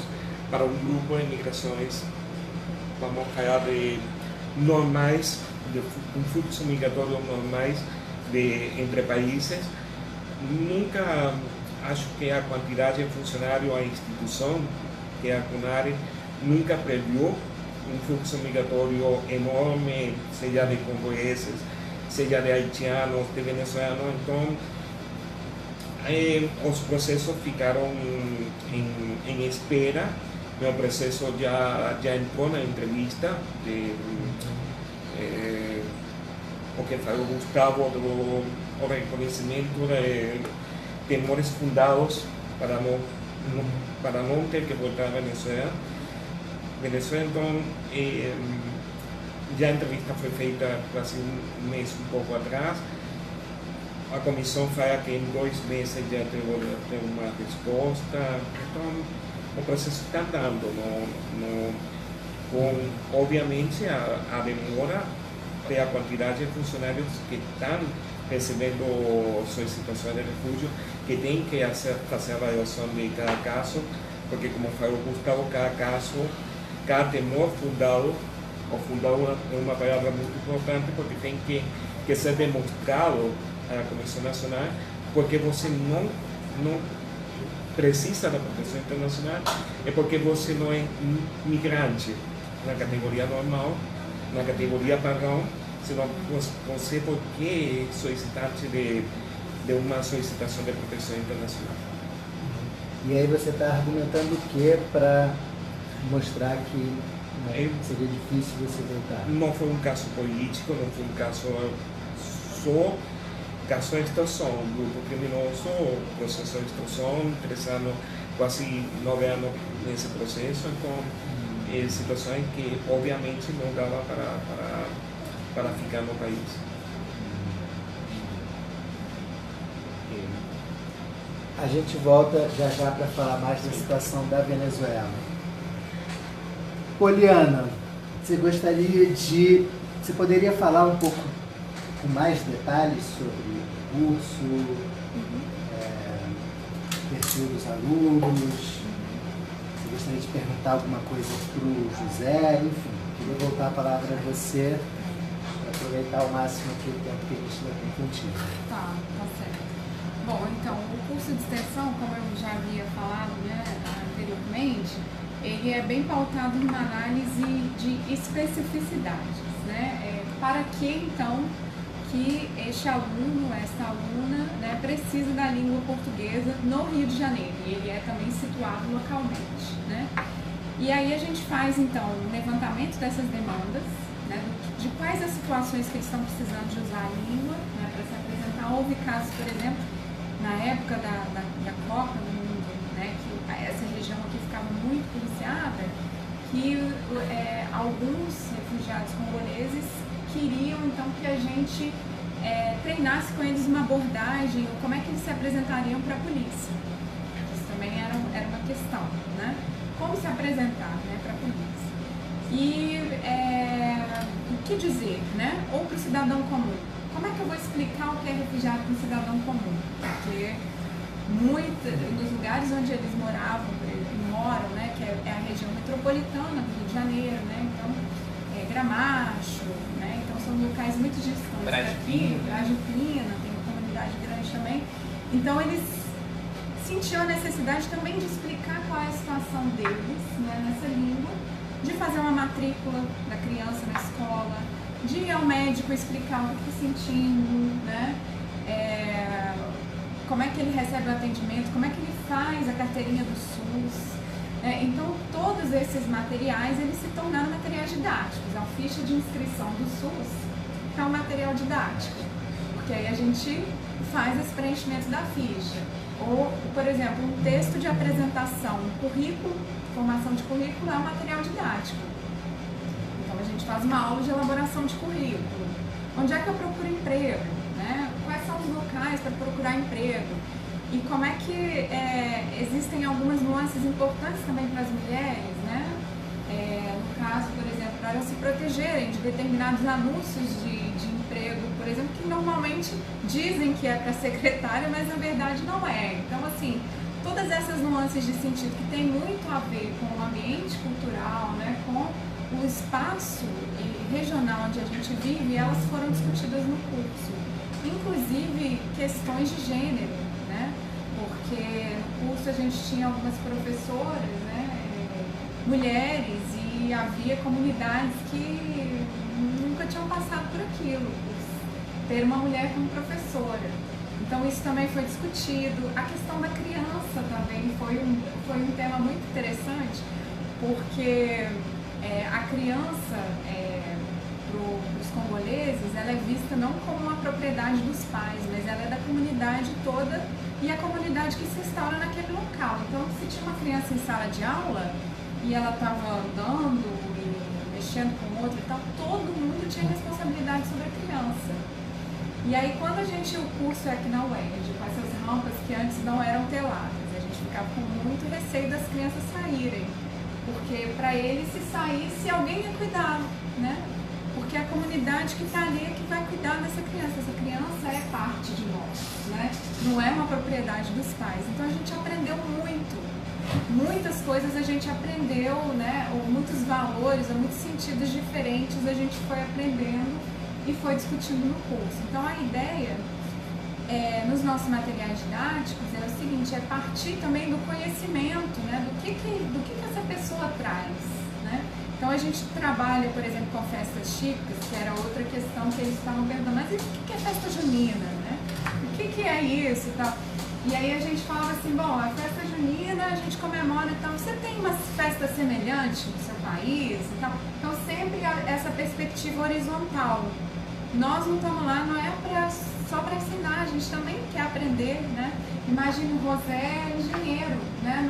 para um grupo de migrações, vamos falar de normais, de um fluxo migratório normais entre países. Nunca acho que a quantidade de funcionários, a instituição, que é a CUNARE, nunca previu um fluxo migratório enorme, seja de congoleses, seja de haitianos, de venezuelanos. Então, os processos ficaram em espera. Meu processo já entrou na entrevista o que falou Gustavo do reconhecimento de temores fundados para não ter que voltar à Venezuela. Então, já a entrevista foi feita quase um mês, um pouco atrás. A comissão fala que em 2 meses já tem uma resposta. Então, o processo está andando, com obviamente a demora pela quantidade de funcionários que estão recebendo solicitações de refúgio, que tem que fazer a avaliação de cada caso, porque, como falou Gustavo, cada temor fundado é uma palavra muito importante, porque tem que ser demonstrado à Comissão Nacional, porque você não precisa da proteção internacional, é porque você não é migrante na categoria normal, na categoria padrão, senão você porque é solicitante de uma solicitação de proteção internacional. E aí você está argumentando o que para mostrar que seria difícil você voltar? Não foi um caso político, não foi um caso caso de extorsão, grupo criminoso, processo de extorsão, 3 anos, quase 9 anos nesse processo. Então, situações que obviamente não dava para ficar no país. A gente volta já para falar mais da situação da Venezuela. Poliana, você poderia falar um pouco com mais detalhes sobre o curso, perfil dos alunos? Você gostaria de perguntar alguma coisa para o José? Enfim, queria voltar a palavra a você para aproveitar ao máximo aqui o tempo que a gente ainda tem contigo. Tá certo. Bom, então, o curso de extensão, como eu já havia falado, né, anteriormente, ele é bem pautado em uma análise de especificidades, né? Para que, então, que este aluno, esta aluna, né, precisa da língua portuguesa no Rio de Janeiro, e ele é também situado localmente, né? E aí a gente faz, então, um levantamento dessas demandas, né, de quais as situações que eles estão precisando de usar a língua, né, para se apresentar. Houve casos, por exemplo, na época da Copa no mundo, né, que essa região aqui ficava muito policiada, que alguns refugiados congoleses queriam então que a gente treinasse com eles uma abordagem, ou como é que eles se apresentariam para a polícia. Isso também era uma questão, né? Como se apresentar, né, para a polícia. E o que dizer, né? Ou para o cidadão comum. Como é que eu vou explicar o que é refugiado para um cidadão comum? Porque nos lugares onde eles moram, né, que é a região metropolitana do Rio de Janeiro, né? Então, Gramacho, né? Então são locais muito distantes daqui, Brasília, tem uma comunidade grande também. Então eles sentiam a necessidade também de explicar qual é a situação deles, né, nessa língua, de fazer uma matrícula da criança na escola, de ir ao médico explicar o que está sentindo, né? Como é que ele recebe o atendimento, como é que ele faz a carteirinha do SUS. Então, todos esses materiais, eles se tornaram materiais didáticos. A ficha de inscrição do SUS é um material didático, porque aí a gente faz esse preenchimento da ficha. Ou, por exemplo, um texto de apresentação, um currículo, formação de currículo é um material didático. Então, a gente faz uma aula de elaboração de currículo. Onde é que eu procuro emprego? Né? Quais são os locais para procurar emprego? E como é que existem algumas nuances importantes também para as mulheres, né? No caso, por exemplo, para elas se protegerem de determinados anúncios de emprego, por exemplo, que normalmente dizem que é para secretária, mas na verdade não é. Então, assim, todas essas nuances de sentido que tem muito a ver com o ambiente cultural, né? Com o espaço regional onde a gente vive, elas foram discutidas no curso. Inclusive questões de gênero, né? Porque no curso a gente tinha algumas professoras, né, mulheres, e havia comunidades que nunca tinham passado por aquilo, por ter uma mulher como professora. Então isso também foi discutido. A questão da criança também foi um tema muito interessante, porque a criança, para os congoleses, ela é vista não como uma propriedade dos pais, mas ela é da comunidade toda e a comunidade que se instaura naquele local. Então, se tinha uma criança em sala de aula e ela estava andando e mexendo com outra e tal, todo mundo tinha responsabilidade sobre a criança. E aí, quando o curso é aqui na UERJ, com essas rampas que antes não eram teladas, a gente ficava com muito receio das crianças saírem, porque para eles, se saísse, alguém ia cuidar, né? Porque a comunidade que está ali é que vai cuidar dessa criança. Essa criança é parte de nós, né? Não é uma propriedade dos pais. Então a gente aprendeu muitas coisas a gente aprendeu, né? Ou muitos valores, ou muitos sentidos diferentes a gente foi aprendendo e foi discutindo no curso. Então a ideia nos nossos materiais didáticos é o seguinte, é partir também do conhecimento, né? Do que essa pessoa traz, né? Então a gente trabalha, por exemplo, com festas típicas, que era outra questão que eles estavam perguntando, mas o que é festa junina, né? O que é isso e tal? E aí a gente falava assim, bom, a festa junina a gente comemora, então você tem uma festa semelhante no seu país e tal? Então sempre essa perspectiva horizontal. Nós não estamos lá, não é só para ensinar, a gente também quer aprender, né? Imagina o José engenheiro, né?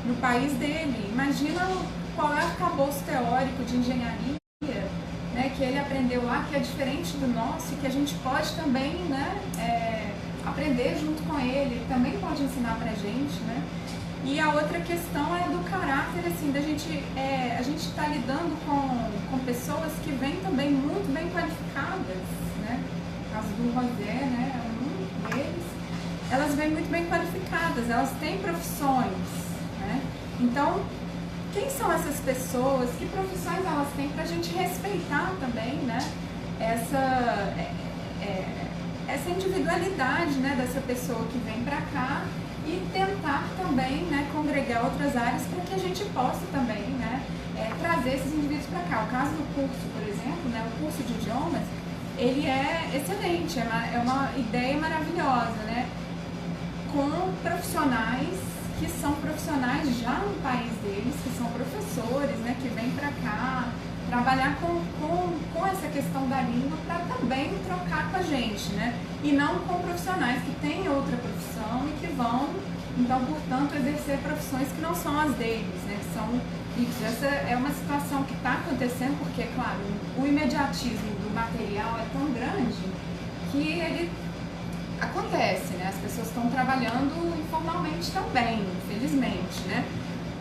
No país dele, imagina qual é o arcabouço teórico de engenharia, né, que ele aprendeu lá, que é diferente do nosso e que a gente pode também, né, aprender junto com ele, ele também pode ensinar pra gente, né? E a outra questão é do caráter, assim, a gente está lidando com pessoas que vêm também muito bem qualificadas, né? No caso do José, né, é um deles, elas vêm muito bem qualificadas, elas têm profissões, né? Então, quem são essas pessoas? Que profissões elas têm para a gente respeitar também, né? Essa individualidade, né, dessa pessoa que vem para cá e tentar também, né, congregar outras áreas para que a gente possa também, né, trazer esses indivíduos para cá. O caso do curso, por exemplo, né, o curso de idiomas, ele é excelente, é uma ideia maravilhosa, né? Com profissionais que são profissionais já no país deles, que são professores, né, que vêm para cá trabalhar com essa questão da língua para também trocar com a gente, né? E não com profissionais que têm outra profissão e que vão, então, portanto, exercer profissões que não são as deles, né? Que são fixas. Essa é uma situação que está acontecendo porque, claro, o imediatismo do material é tão grande que ele acontece, né? As pessoas pessoas estão trabalhando informalmente também, infelizmente, né?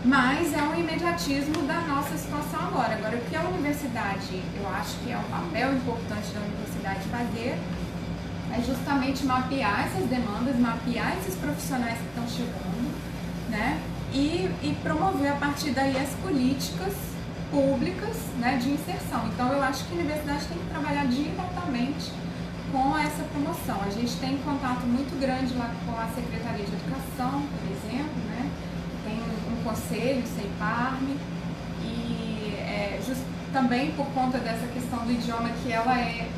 Mas é um imediatismo da nossa situação agora. Agora, o que a universidade, eu acho que é um papel importante da universidade fazer, é justamente mapear essas demandas, mapear esses profissionais que estão chegando, né? E promover a partir daí as políticas públicas, né, de inserção. Então, eu acho que a universidade tem que trabalhar diretamente com essa promoção. A gente tem contato muito grande lá com a Secretaria de Educação, por exemplo, né? Tem um conselho, CEIPARME, e também por conta dessa questão do idioma, que ela é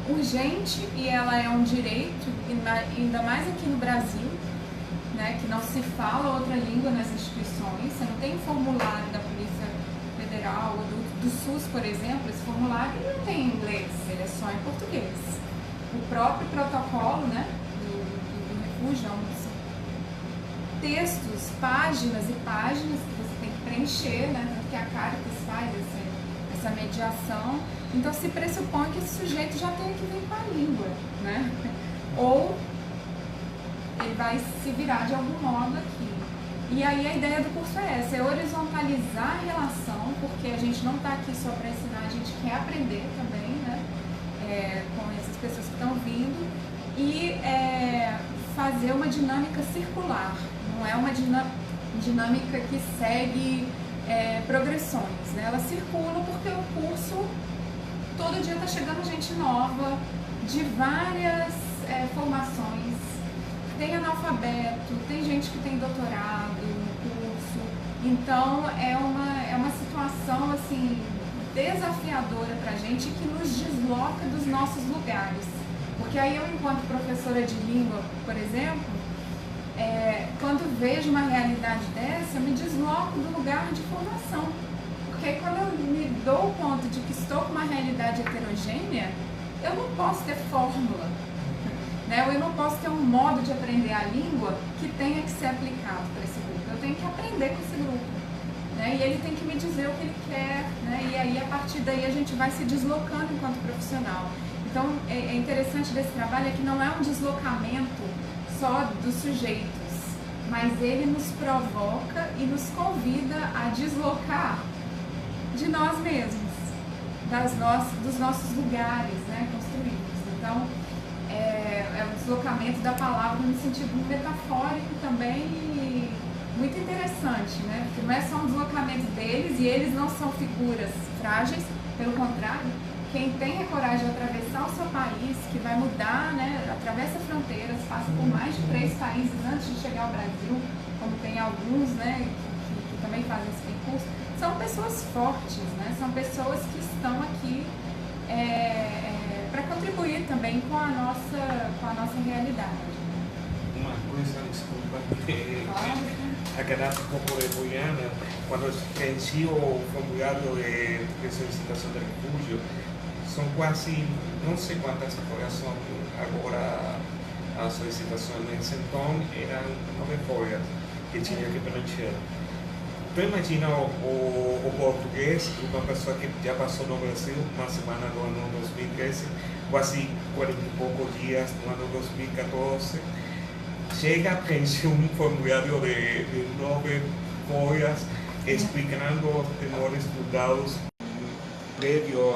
urgente e ela é um direito, ainda mais aqui no Brasil, né, que não se fala outra língua nas instituições. Você não tem um formulário da Polícia Federal ou do SUS, por exemplo, esse formulário não tem em inglês, ele é só em português. O próprio protocolo, né, do refúgio, são textos, páginas e páginas que você tem que preencher, né, porque a Caritas faz essa mediação. Então se pressupõe que esse sujeito já tem que vir com a língua, né? Ou ele vai se virar de algum modo aqui. E aí a ideia do curso é essa, é horizontalizar a relação, porque a gente não está aqui só para ensinar, a gente quer aprender também, né? Com essas pessoas que estão vindo, e fazer uma dinâmica circular, não é uma dinâmica que segue progressões, né? Ela circula porque o curso, todo dia está chegando gente nova, de várias formações, tem analfabeto, tem gente que tem doutorado no curso, então é uma situação assim, desafiadora para a gente, que nos desloca dos nossos lugares. Porque aí eu, enquanto professora de língua, por exemplo, quando vejo uma realidade dessa, eu me desloco do lugar de formação. Porque aí quando eu me dou conta de que estou com uma realidade heterogênea, eu não posso ter fórmula, né? Eu não posso ter um modo de aprender a língua que tenha que ser aplicado para esse grupo. Eu tenho que aprender com esse grupo, né? E ele tem que me dizer o que ele quer, né? E aí, a partir daí, a gente vai se deslocando enquanto profissional. Então, é interessante desse trabalho é que não é um deslocamento só dos sujeitos, mas ele nos provoca e nos convida a deslocar de nós mesmos, dos nossos lugares, né, construídos. Então, é um deslocamento da palavra no sentido metafórico também, e muito interessante, né? Porque não é só um deslocamento deles, e eles não são figuras frágeis, pelo contrário, quem tem a coragem de atravessar o seu país, que vai mudar, né? Atravessa fronteiras, passa por mais de 3 países antes de chegar ao Brasil, como tem alguns, né, que também fazem esse percurso, são pessoas fortes, né? São pessoas que estão aqui para contribuir também com a nossa realidade. Uma coisa, desculpa, aclarar un poco de Poliana, cuando vencí o formulario de solicitación de refugio, son quase, não sei quantas folhas são agora a solicitação, nesse então eram 9 folhas que tinha que preencher. Tu imagina o português, uma pessoa que já passou no Brasil uma semana no ano 2013, quase 40 e poucos dias no ano 2014, chega a preencher um formulário de 9 folhas explicando os temores estudados prévio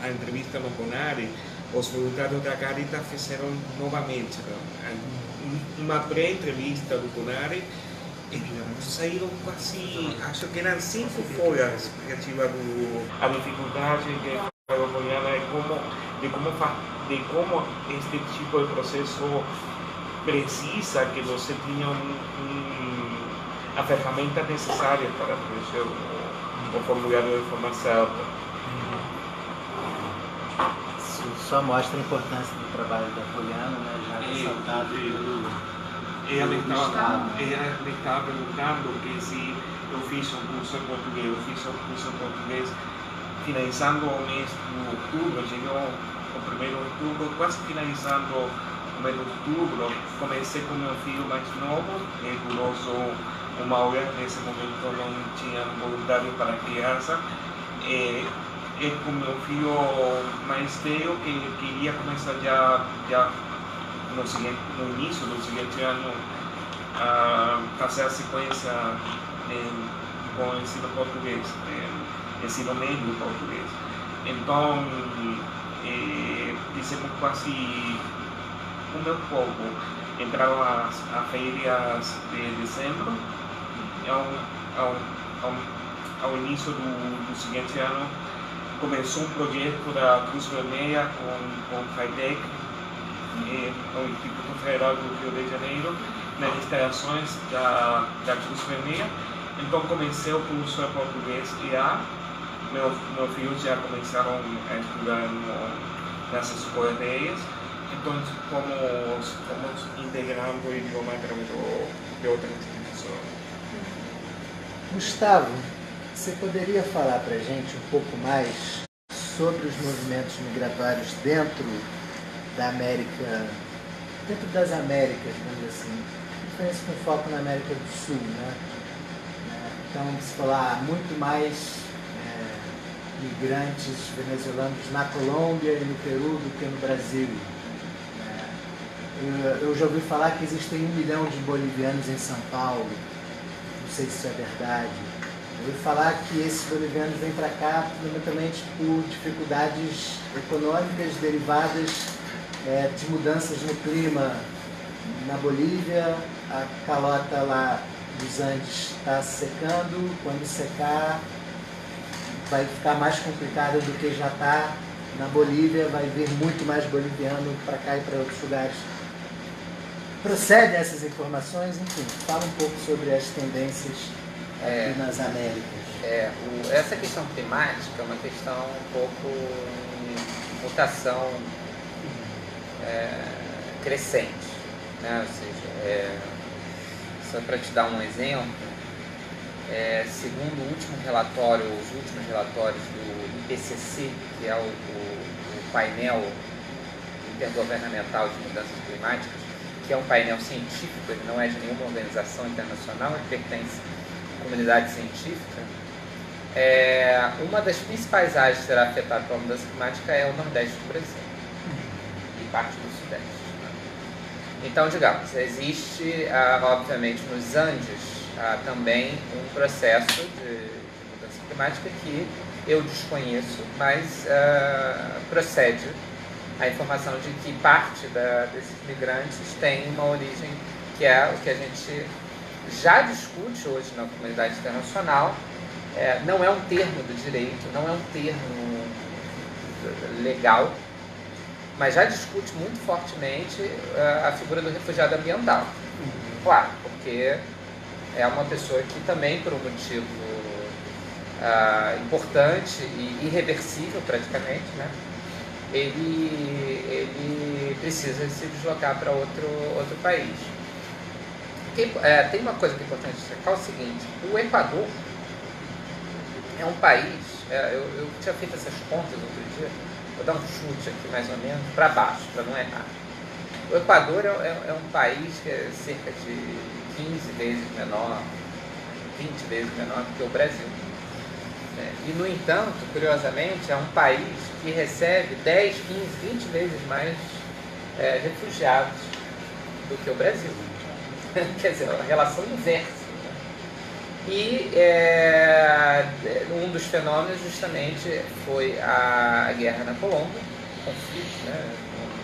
à entrevista no CONARE. Os voluntários da Caritas fizeram novamente uma pré-entrevista do CONARE e saíram quase, acho que eram 5 folhas explicativas a dificuldade que a Poliana de como este tipo de processo precisa que você tenha a ferramenta necessária para preencher o formulário de forma certa. Só mostra a importância do trabalho da Poliana, né? Já ressaltado pelo Ela estava perguntando que se eu fiz um curso em português, finalizando o mês de outubro, chegou o 1º de outubro, quase finalizando o mês de outubro, comecei com meu filho mais novo, ele durou só 1 hora, nesse momento não tinha voluntário para criança, e com meu filho mais velho, que queria começar já no início do seguinte ano, fazer a sequência com o ensino português, ensino médio português. Então, fizemos quase o meu povo. Entraram as férias de dezembro. Ao início do seguinte ano, começou um projeto da Cruz Vermelha com o FAIDEC, o Instituto Federal do Rio de Janeiro, nas instalações da Cruz Vermelha. Então comecei o curso de português já. Meus filhos já começaram a estudar nas escolas deles. Então fomos integrando o idioma através de outras instituições. Gustavo, você poderia falar para a gente um pouco mais sobre os movimentos migratórios dentro da América, dentro das Américas, vamos assim, diferença com foco na América do Sul, né? Então, se falar muito mais migrantes venezuelanos na Colômbia e no Peru do que no Brasil. Eu já ouvi falar que existem 1 milhão de bolivianos em São Paulo, não sei se isso é verdade. Eu ouvi falar que esses bolivianos vêm para cá fundamentalmente por dificuldades econômicas derivadas de mudanças no clima na Bolívia. A calota lá dos Andes está secando, quando secar vai ficar mais complicado do que já está na Bolívia, vai vir muito mais boliviano para cá e para outros lugares. Procede essas informações? Enfim, fala um pouco sobre as tendências aqui nas Américas. Essa questão climática é uma questão um pouco em mutação crescente, né? Ou seja, só para te dar um exemplo, segundo o último relatório, os últimos relatórios do IPCC, que é o painel intergovernamental de mudanças climáticas, que é um painel científico, ele não é de nenhuma organização internacional, ele pertence à comunidade científica. Uma das principais áreas que será afetada pela mudança climática é o Nordeste do Brasil e parte do Sudeste. Então, digamos, existe, obviamente, nos Andes, também um processo de mudança climática que eu desconheço, mas procede a informação de que parte desses migrantes tem uma origem que é o que a gente já discute hoje na comunidade internacional. Não é um termo do direito, não é um termo legal, mas já discute muito fortemente a figura do refugiado ambiental. Claro, porque é uma pessoa que também, por um motivo importante e irreversível praticamente, né, ele precisa se deslocar para outro país. Tem uma coisa que é importante destacar, é o seguinte: o Equador é um país, eu tinha feito essas contas outro dia, vou dar um chute aqui mais ou menos, para baixo, para não errar. O Equador é um país que é cerca de 15 vezes menor, 20 vezes menor do que o Brasil. E, no entanto, curiosamente, é um país que recebe 10, 15, 20 vezes mais refugiados do que o Brasil. Quer dizer, a relação inversa. E um dos fenômenos justamente foi a guerra na Colômbia, conflito, né?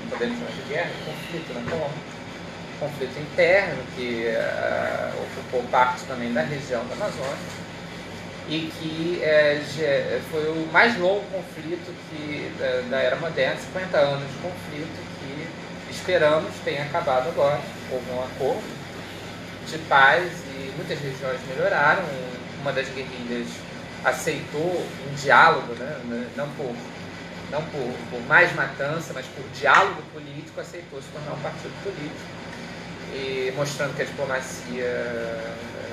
Não podemos chamar de guerra, conflito na Colômbia, conflito interno que ocupou parte também da região da Amazônia e que foi o mais longo conflito da era moderna, 50 anos de conflito que esperamos tenha acabado agora. Houve um acordo de paz e muitas regiões melhoraram. Uma das guerrilhas aceitou um diálogo, né? não por mais matança, mas por diálogo político, aceitou se tornar um partido político, e mostrando que a diplomacia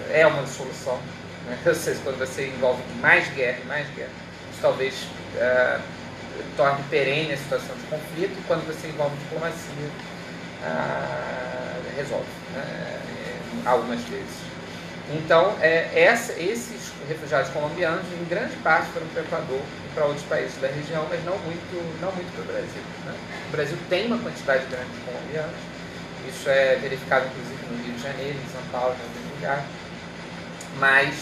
é uma solução, né? Ou seja, quando você envolve mais guerra, isso talvez torne perene a situação de conflito, e quando você envolve diplomacia, resolve, né? Algumas vezes. Então, esses refugiados colombianos, em grande parte, foram para o Equador e para outros países da região, mas não muito para o Brasil, né? O Brasil tem uma quantidade grande de colombianos, Isso é verificado, inclusive, no Rio de Janeiro, em São Paulo, em outros lugares. Mas,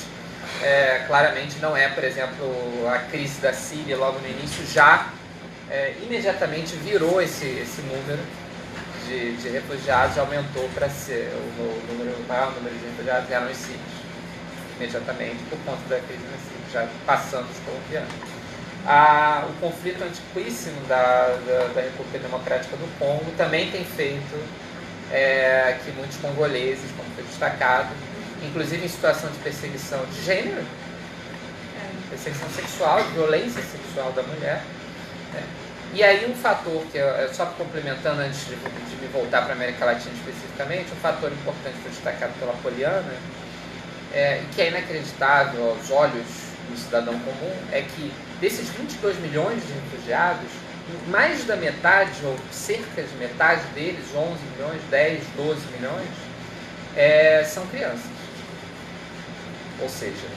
claramente, não é, por exemplo, a crise da Síria, logo no início, já imediatamente virou esse número de refugiados, aumentou para ser o maior número de refugiados eram os sírios, imediatamente, por conta da crise na Síria, já passando os colombianos. O conflito antiquíssimo da República Democrática do Congo também tem feito que muitos congoleses, como foi destacado, inclusive em situação de perseguição de gênero, perseguição sexual, violência sexual da mulher. E aí um fator que, só complementando antes de me voltar para a América Latina especificamente, um fator importante que foi destacado pela Poliana, que é inacreditável aos olhos do cidadão comum, é que desses 22 milhões de refugiados, mais da metade, ou cerca de metade deles, 11 milhões, 10, 12 milhões, são crianças. Ou seja,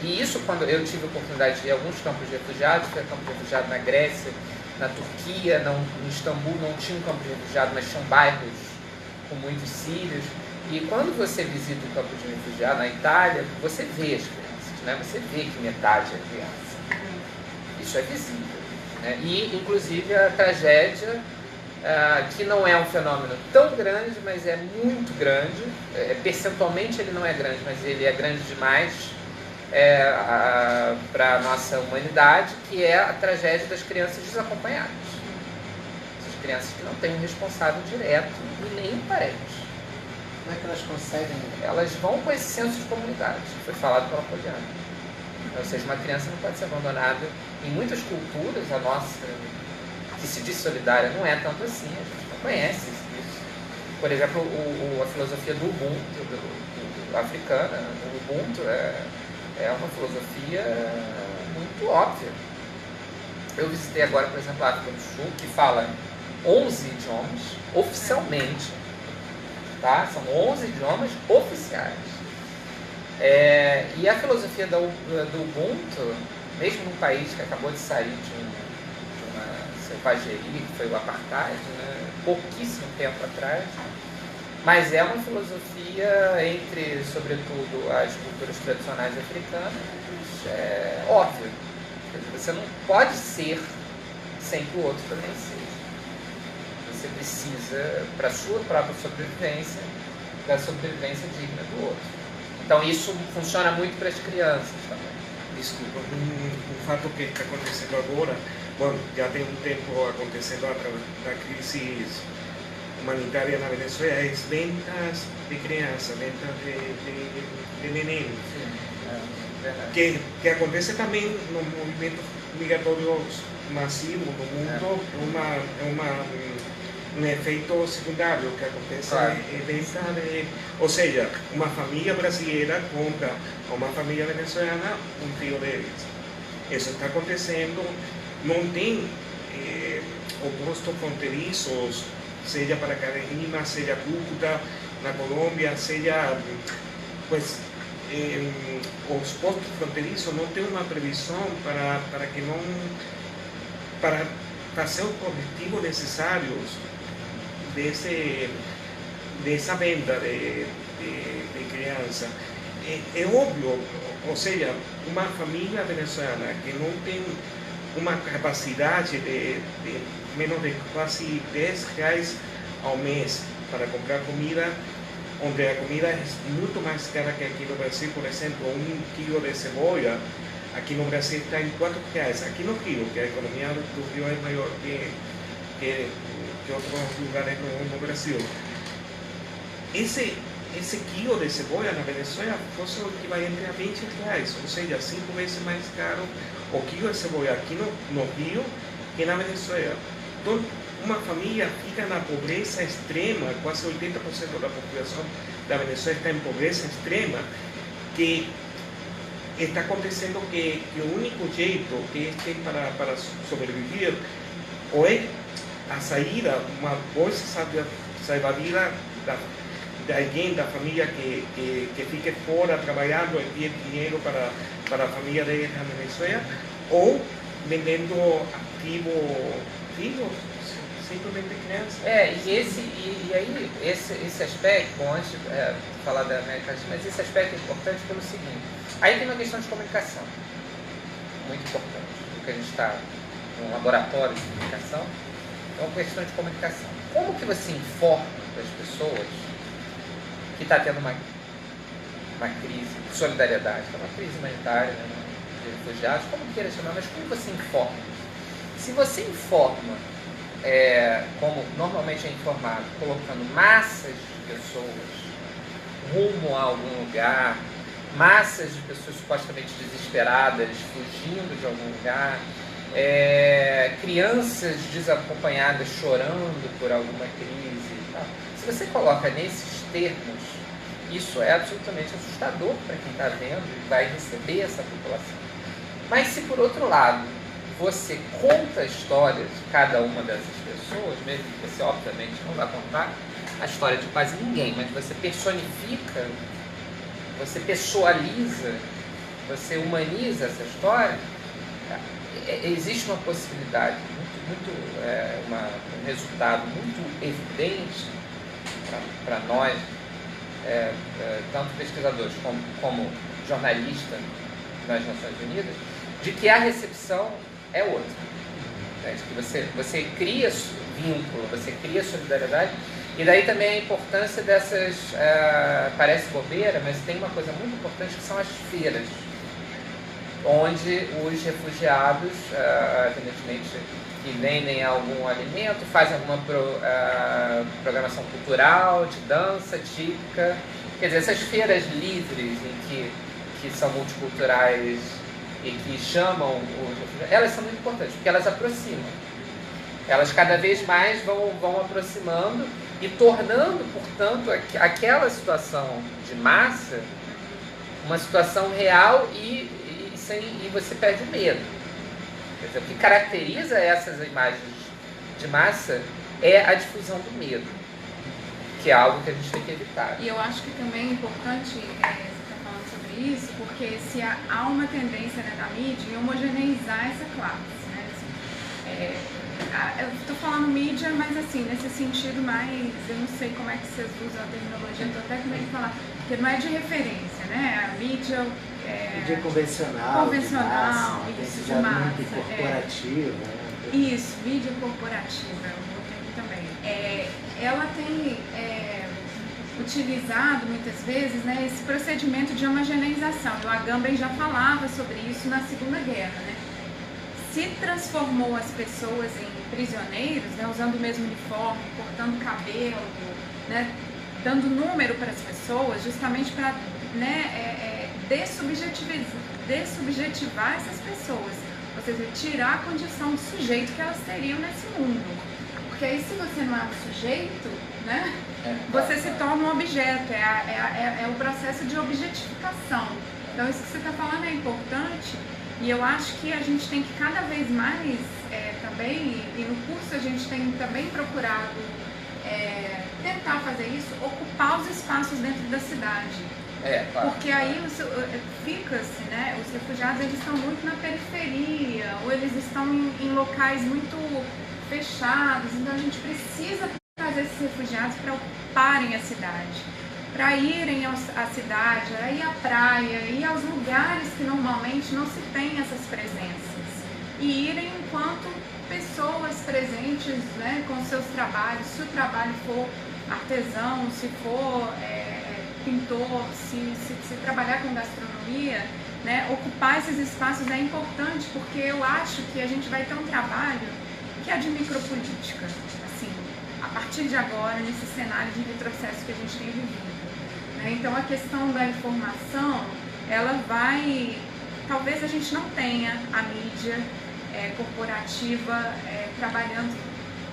e isso quando eu tive a oportunidade de ir a alguns campos de refugiados, foi campo de refugiado na Grécia, na Turquia, em Istambul não tinha um campo de refugiado, mas tinham bairros com muitos sírios. E quando você visita o campo de refugiado na Itália, você vê as crianças, né? Você vê que metade é criança. Isso é visível. Né? E, inclusive, a tragédia, que não é um fenômeno tão grande, mas é muito grande. Percentualmente ele não é grande, mas ele é grande demais para a nossa humanidade, que é a tragédia das crianças desacompanhadas. Essas crianças que não têm um responsável direto e nem um parente. Como é que elas conseguem? Elas vão com esse senso de comunidade, foi falado pela Poliana. Ou seja, uma criança não pode ser abandonada. Em muitas culturas, a nossa, que se diz solidária, não é tanto assim, a gente não conhece isso. Por exemplo, a filosofia do Ubuntu, africana, o Ubuntu é uma filosofia muito óbvia. Eu visitei agora, por exemplo, a África do Sul, que fala 11 idiomas oficialmente, tá? São 11 idiomas oficiais. E a filosofia do Ubuntu, mesmo num país que acabou de sair de uma selvageria, que foi o apartheid, né, pouquíssimo tempo atrás, mas é uma filosofia entre, sobretudo, as culturas tradicionais africanas, óbvia. Quer dizer, você não pode ser sem que o outro também seja. Você precisa, para a sua própria sobrevivência, da sobrevivência digna do outro. Então isso funciona muito para as crianças também. Desculpa, um fato que está acontecendo agora, bom, já tem um tempo acontecendo a crise humanitária na Venezuela, é ventas de crianças, ventas de neném. Que acontece também no movimento migratório massivo no mundo, um efeito secundário que acontece ou seja, uma família brasileira compra a uma família venezuelana um filho deles. Isso está acontecendo, não tem postos fronteiriços, seja para Carolina, seja Cúcuta, na Colômbia, seja, pues, os postos fronteiriços não tem uma previsão para que não, para fazer os corretivos necessários dessa venda de criança. É óbvio, ou seja, uma família venezuelana que não tem uma capacidade de menos de quase R$10 ao mês para comprar comida, onde a comida é muito mais cara que aqui no Brasil. Por exemplo, 1 quilo de cebola aqui no Brasil está em R$4. Aqui no Rio, que a economia do Rio é maior que outros lugares no Brasil. Esse quilo de cebola na Venezuela fosse o equivalente a R$20, ou seja, 5 vezes mais caro o quilo de cebola aqui no Rio que na Venezuela. Então, uma família fica na pobreza extrema, quase 80% da população da Venezuela está em pobreza extrema, que está acontecendo que o único jeito que eles têm para sobreviver ou é a saída, uma bolsa salva-vida de alguém da família que fique fora trabalhando, envie dinheiro para a família deles na Venezuela, ou vendendo ativo simplesmente crianças. E aí esse aspecto, bom, antes de falar da América Latina, mas esse aspecto é importante pelo seguinte, aí tem uma questão de comunicação, muito importante, porque a gente está num laboratório de comunicação, é uma questão de comunicação. Como que você informa para as pessoas que está tendo uma crise de solidariedade, uma crise humanitária, né, de refugiados, como queira chamar, mas como você informa? Se você informa, como normalmente é informado, colocando massas de pessoas rumo a algum lugar, massas de pessoas supostamente desesperadas, fugindo de algum lugar, crianças desacompanhadas chorando por alguma crise e tal. Se você coloca nesses termos, isso é absolutamente assustador para quem está vendo e vai receber essa população. Mas se por outro lado você conta a história de cada uma dessas pessoas, mesmo que você obviamente não vai contar a história de quase ninguém, mas você personifica, você pessoaliza, você humaniza essa história, existe uma possibilidade, um resultado muito evidente para nós, tanto pesquisadores como jornalistas nas Nações Unidas, de que a recepção é outra. De que você cria vínculo, você cria solidariedade, e daí também a importância dessas, parece bobeira, mas tem uma coisa muito importante que são as feiras, onde os refugiados, evidentemente, que vendem algum alimento, fazem alguma programação cultural, de dança típica. Quer dizer, essas feiras livres que são multiculturais e que chamam os refugiados, elas são muito importantes, porque elas aproximam. Elas cada vez mais vão aproximando e tornando, portanto, aquela situação de massa uma situação real e você perde o medo. Quer dizer, o que caracteriza essas imagens de massa é a difusão do medo, que é algo que a gente tem que evitar. E eu acho que também é importante você estar falando sobre isso, porque se há uma tendência, né, da mídia em homogeneizar essa classe, né? Eu estou falando mídia, mas assim, nesse sentido mais, eu não sei como é que vocês usam a terminologia, estou até com medo de falar, porque não é de referência, né? A mídia mídia convencional, isso, de massa. Corporativa. Isso, mídia corporativa, eu tenho também. Ela tem utilizado muitas vezes, né, esse procedimento de homogeneização. O Agamben já falava sobre isso na Segunda Guerra, né? Se transformou as pessoas em prisioneiros, né, usando o mesmo uniforme, cortando cabelo, né, dando número para as pessoas, justamente para, né, dessubjetivar essas pessoas, ou seja, tirar a condição de sujeito que elas teriam nesse mundo. Porque aí, se você não é um sujeito, né, você se torna um objeto, é o processo de objetificação. Então, isso que você está falando é importante. E eu acho que a gente tem que cada vez mais também, e no curso a gente tem também procurado tentar fazer isso, ocupar os espaços dentro da cidade. Claro. Porque aí fica-se, né, os refugiados eles estão muito na periferia, ou eles estão em locais muito fechados, então a gente precisa trazer esses refugiados para ocuparem a cidade, para irem à cidade, a ir à praia, ir aos lugares que normalmente não se tem essas presenças, e irem enquanto pessoas presentes, né, com seus trabalhos, se o trabalho for artesão, se for pintor, se trabalhar com gastronomia, né, ocupar esses espaços é importante, porque eu acho que a gente vai ter um trabalho que é de micropolítica, assim, a partir de agora, nesse cenário de retrocesso que a gente tem vivido. Então a questão da informação, ela vai, talvez a gente não tenha a mídia corporativa trabalhando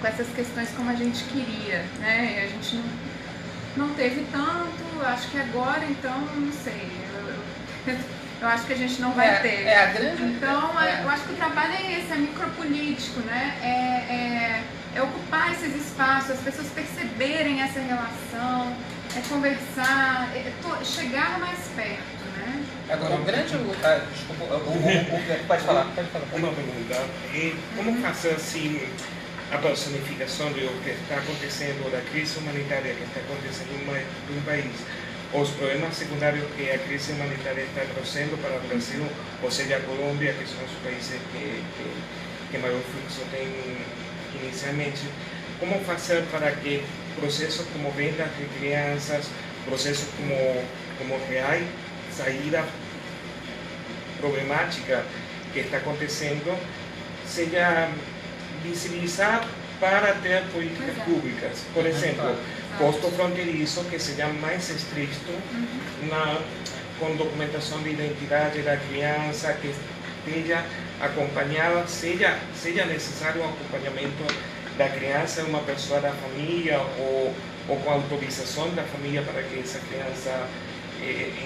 com essas questões como a gente queria, né? A gente não teve tanto, acho que agora então, não sei, eu acho que a gente não vai ter. A grande... Então eu acho que o trabalho é esse, é micropolítico, né? É ocupar esses espaços, as pessoas perceberem essa relação, conversar, chegar mais perto, né? Agora, o grande... Desculpa, pode falar. Uma pergunta, como fazer assim, a personificação do que está acontecendo, da crise humanitária que está acontecendo em um país, os problemas secundários que a crise humanitária está trazendo para o Brasil, ou seja, a Colômbia, que são os países que maior fluxo tem inicialmente, como fazer para que processos como vendas de crianças, processos como real saída problemática que está acontecendo, seja visibilizar para ter políticas públicas. Por exemplo, posto fronteiriço que seja mais estrito com documentação de identidade da criança, que esteja acompanhada, seja necessário o acompanhamento da criança, uma pessoa da família ou com autorização da família para que essa criança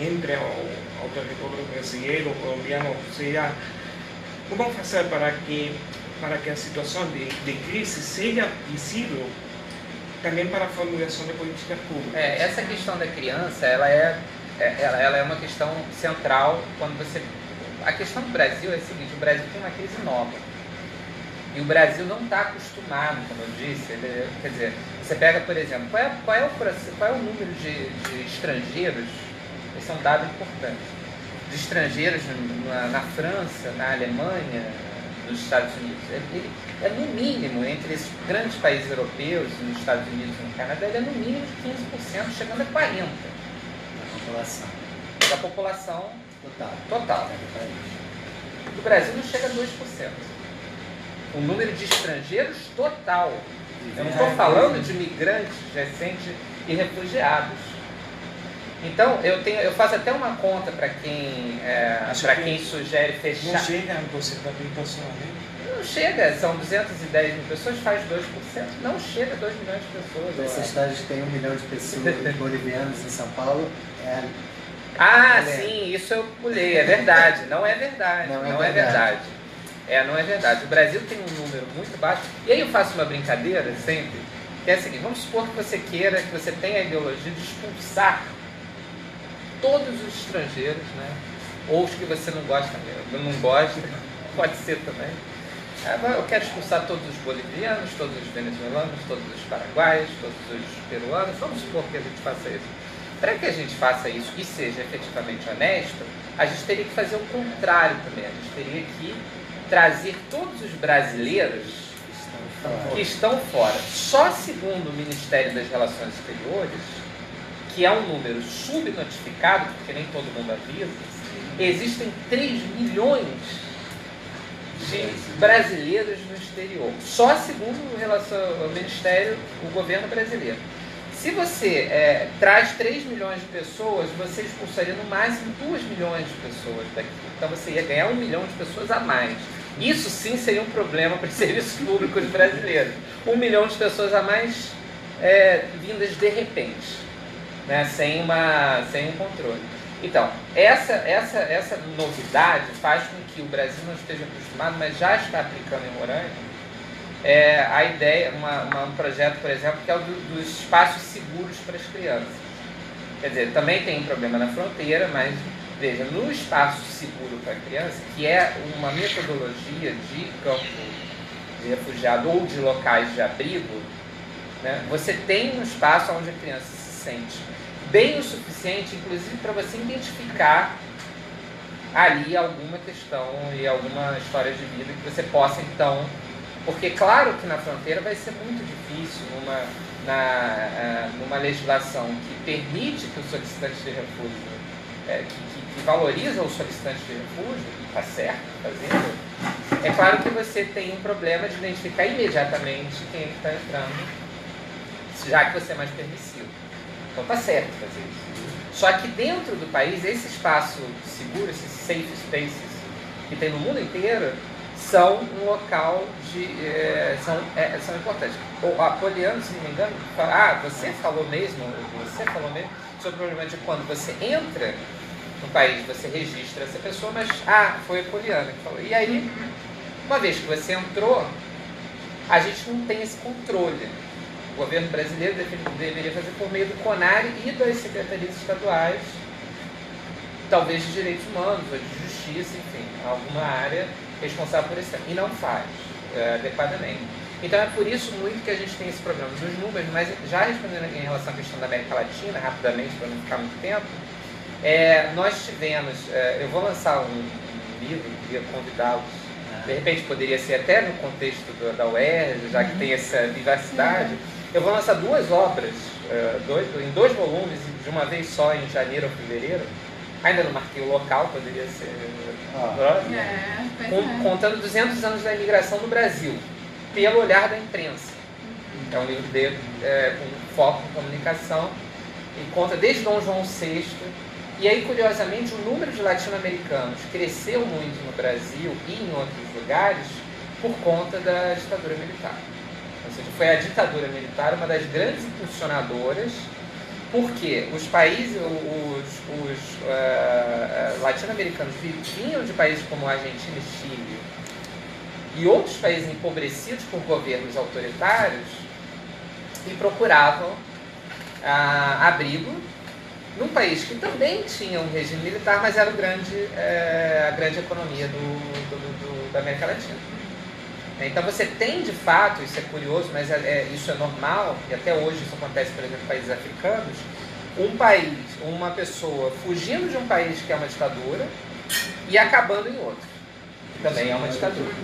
entre ao território brasileiro, colombiano, seja, como fazer para que a situação de crise seja visível também para a formulação de políticas públicas. Essa questão da criança, ela é uma questão central quando você... A questão do Brasil é a seguinte, o Brasil tem uma crise nova. E o Brasil não está acostumado, como eu disse, quer dizer, você pega, por exemplo, qual é o número de estrangeiros, esse é um dado importante, de estrangeiros na França, na Alemanha, nos Estados Unidos. Ele é no mínimo, entre esses grandes países europeus, nos Estados Unidos e no Canadá, ele é no mínimo de 15%, chegando a 40%. Da população total. O Brasil não chega a 2%. O número de estrangeiros total. Eu não estou falando de migrantes recentes e refugiados. Então, eu faço até uma conta para quem sugere fechar. Não chega a porcentagem pessoal, né? Não chega, são 210 mil pessoas, faz 2%. Não chega a 2 milhões de pessoas. Essa cidade tem 1 milhão de pessoas bolivianas em São Paulo. Sim, isso eu pulei, é verdade. Não é verdade. Não é verdade. Não é verdade. O Brasil tem um número muito baixo. E aí eu faço uma brincadeira sempre, que é a seguinte: vamos supor que você queira, que você tenha a ideologia de expulsar todos os estrangeiros, né? Ou os que você não gosta mesmo. Não gosta, pode ser também. Eu quero expulsar todos os bolivianos, todos os venezuelanos, todos os paraguaios, todos os peruanos. Vamos supor que a gente faça isso. Para que a gente faça isso e seja efetivamente honesto, a gente teria que fazer o contrário também. A gente teria que trazer todos os brasileiros que estão fora. Só segundo o Ministério das Relações Exteriores, que é um número subnotificado, porque nem todo mundo avisa, existem 3 milhões de brasileiros no exterior. Só segundo o Ministério, o governo brasileiro. Se você traz 3 milhões de pessoas, você expulsaria no máximo 2 milhões de pessoas daqui. Então você ia ganhar 1 milhão de pessoas a mais. Isso sim seria um problema para os serviços públicos brasileiros. 1 milhão de pessoas a mais vindas de repente, né? sem um controle. Então, essa novidade faz com que o Brasil não esteja acostumado, mas já está aplicando em Roraima, a ideia, um projeto, por exemplo, que é o dos espaços seguros para as crianças. Quer dizer, também tem um problema na fronteira, mas, veja, no espaço seguro para a criança, que é uma metodologia de campo de refugiado ou de locais de abrigo, né, você tem um espaço onde a criança se sente bem o suficiente, inclusive para você identificar ali alguma questão e alguma história de vida que você possa, então... Porque, claro que na fronteira vai ser muito difícil, numa legislação que permite que o solicitante de refúgio, que valoriza o solicitante de refúgio, está certo fazendo, é claro que você tem um problema de identificar imediatamente quem é que está entrando, já que você é mais permissivo. Então está certo fazer isso. Só que dentro do país, esse espaço seguro, esses safe spaces que tem no mundo inteiro, são um local são importantes. O Apoliano, se não me engano, fala, você falou mesmo sobre o problema de quando você entra no país, você registra essa pessoa, mas foi a Apoliana que falou. E aí, uma vez que você entrou, a gente não tem esse controle. O governo brasileiro deveria fazer por meio do CONAR e das secretarias estaduais, talvez de direitos humanos ou de justiça, enfim, alguma área responsável por isso, e não faz adequadamente. Então é por isso muito que a gente tem esse problema dos números, mas já respondendo em relação à questão da América Latina, rapidamente, para não ficar muito tempo, nós tivemos, eu vou lançar um livro, queria convidá-los, de repente poderia ser até no contexto da UERJ, já que tem essa diversidade, eu vou lançar 2 obras, em 2 volumes, de uma vez só, em janeiro ou fevereiro. Ainda não marquei o local, poderia ser contando 200 anos da imigração no Brasil, pelo olhar da imprensa. É um livro com foco em comunicação e conta desde Dom João VI. E aí, curiosamente, o número de latino-americanos cresceu muito no Brasil e em outros lugares por conta da ditadura militar. Ou seja, foi a ditadura militar uma das grandes impulsionadoras, porque os países, os latino-americanos vinham de países como Argentina e Chile e outros países empobrecidos por governos autoritários e procuravam abrigo num país que também tinha um regime militar, mas era a grande economia da América Latina. Então você tem, de fato, isso é curioso, mas isso é normal, e até hoje isso acontece, por exemplo, em países africanos, uma pessoa fugindo de um país que é uma ditadura e acabando em outro, que também é uma ditadura.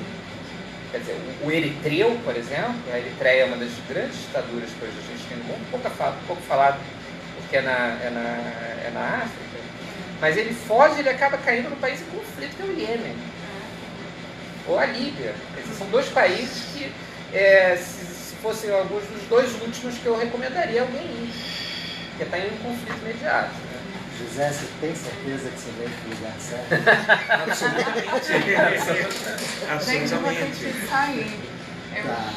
Quer dizer, o Eritreu, por exemplo, a Eritreia é uma das grandes ditaduras que hoje a gente tem no mundo, pouco falado, porque é na África, mas ele foge e ele acaba caindo no país em conflito, que é o Iêmen, ou a Líbia. Esses são 2 países que, se fossem alguns dos 2 últimos que eu recomendaria alguém ir, porque está em um conflito imediato. Né? José, você tem certeza que você veio para o lugar certo? Absolutamente. Gente, eu vou ter que sair. Eu Tá.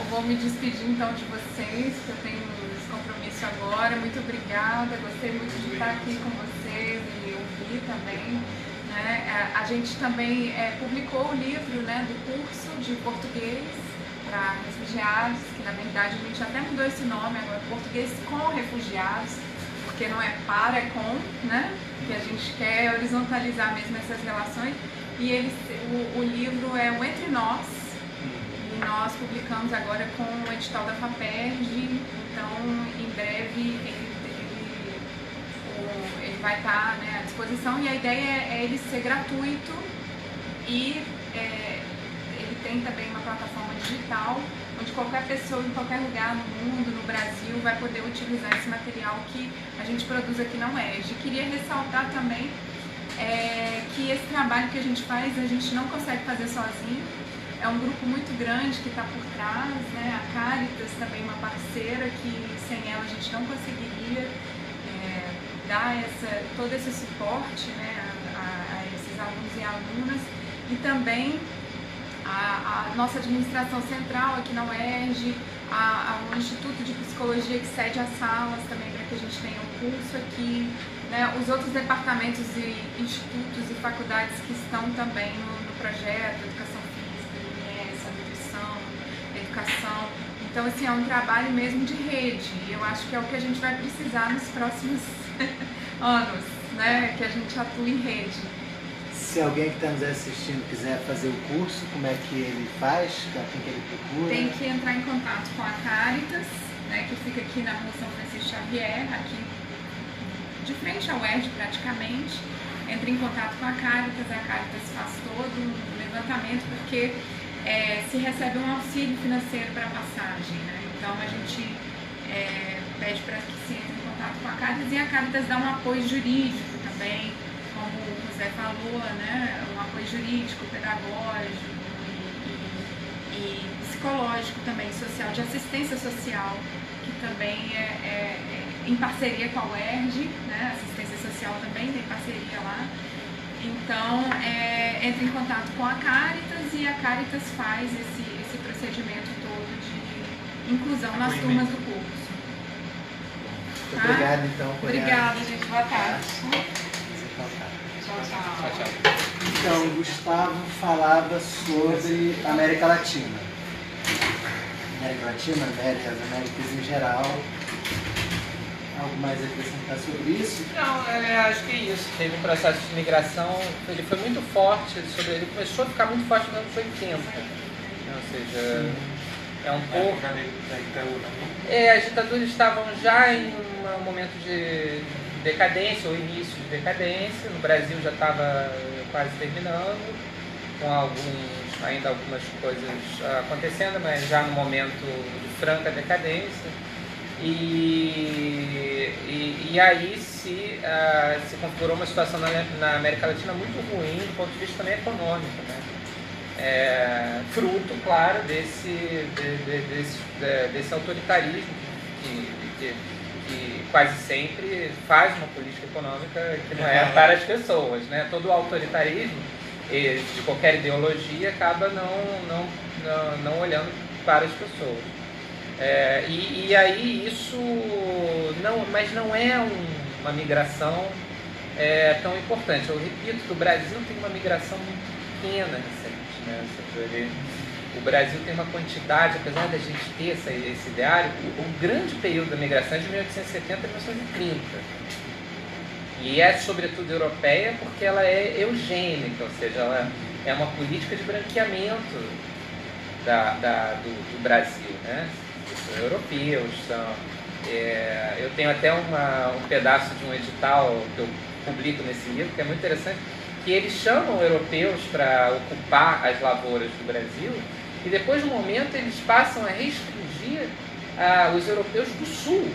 vou me despedir então de vocês, que eu tenho esse compromisso agora. Muito obrigada, gostei muito de estar aqui com vocês e ouvir também. Né? A gente também publicou o livro, né, do curso de português para refugiados, que na verdade a gente até mudou esse nome agora, português com refugiados, porque não é para, é com, né? Que a gente quer horizontalizar mesmo essas relações. E o livro é o Entre Nós, e nós publicamos agora com o edital da FAPERJ, então em breve ele vai estar, né, à disposição, e a ideia é ele ser gratuito e ele tem também uma plataforma digital onde qualquer pessoa em qualquer lugar no mundo, no Brasil, vai poder utilizar esse material que a gente produz aqui na UERJ. Queria ressaltar também que esse trabalho que a gente faz, a gente não consegue fazer sozinho. É um grupo muito grande que está por trás, né? A Caritas também é uma parceira que sem ela a gente não conseguiria dar todo esse suporte, né, a esses alunos e alunas. E também a nossa administração central aqui na UERJ, o Instituto de Psicologia que cede as salas também para que a gente tenha um curso aqui, né, os outros departamentos e institutos e faculdades que estão também no projeto, educação física, INES, a nutrição, a educação. Então, assim, é um trabalho mesmo de rede, e eu acho que é o que a gente vai precisar nos próximos anos, né, que a gente atue em rede. Se alguém que está nos assistindo quiser fazer o curso, como é que ele faz? Quem que ele procura? Tem que entrar em contato com a Caritas, né, que fica aqui na Rua São Francisco Xavier, aqui de frente ao UERJ praticamente. Entre em contato com a Caritas faz todo um levantamento, porque se recebe um auxílio financeiro para a passagem, né? Então a gente pede para que se entre em contato com a Caritas, e a Caritas dá um apoio jurídico também, como o José falou, né? Um apoio jurídico, pedagógico e psicológico também, social, de assistência social, que também é em parceria com a UERJ, né? Assistência social também tem parceria lá. Então, entra em contato com a Caritas, e a Caritas faz esse procedimento todo de inclusão nas turmas do curso. Muito obrigado, então, por Obrigada, gente. Boa tarde. Tchau, Tchau, tchau. tchau. Então, o Gustavo falava sobre América Latina. América Latina, as Américas em geral. Algo mais a acrescentar sobre isso? Não, acho que é isso. Teve um processo de migração, ele foi muito forte, ele começou a ficar muito forte nos anos 80. Ou seja, É um pouco. Da ditadura, não? As ditaduras estavam já em um momento de decadência, ou início de decadência. No Brasil já estava quase terminando, com ainda algumas coisas acontecendo, mas já no momento de franca decadência. E aí se configurou uma situação na América Latina muito ruim do ponto de vista também econômico, né? Fruto, claro, desse autoritarismo que quase sempre faz uma política econômica que não é para as pessoas, né? Todo o autoritarismo de qualquer ideologia acaba não olhando para as pessoas. E aí isso mas não é uma migração tão importante. Eu repito que o Brasil tem uma migração muito pequena recente, né? O Brasil tem uma quantidade, apesar da gente ter esse ideário, o grande período da migração é de 1870 a 1930. E é sobretudo europeia porque ela é eugênica, ou seja, ela é uma política de branqueamento do Brasil, né? São europeus, eu tenho até um pedaço de um edital que eu publico nesse livro, que é muito interessante, que eles chamam europeus para ocupar as lavouras do Brasil e depois, no momento, eles passam a restringir os europeus do Sul.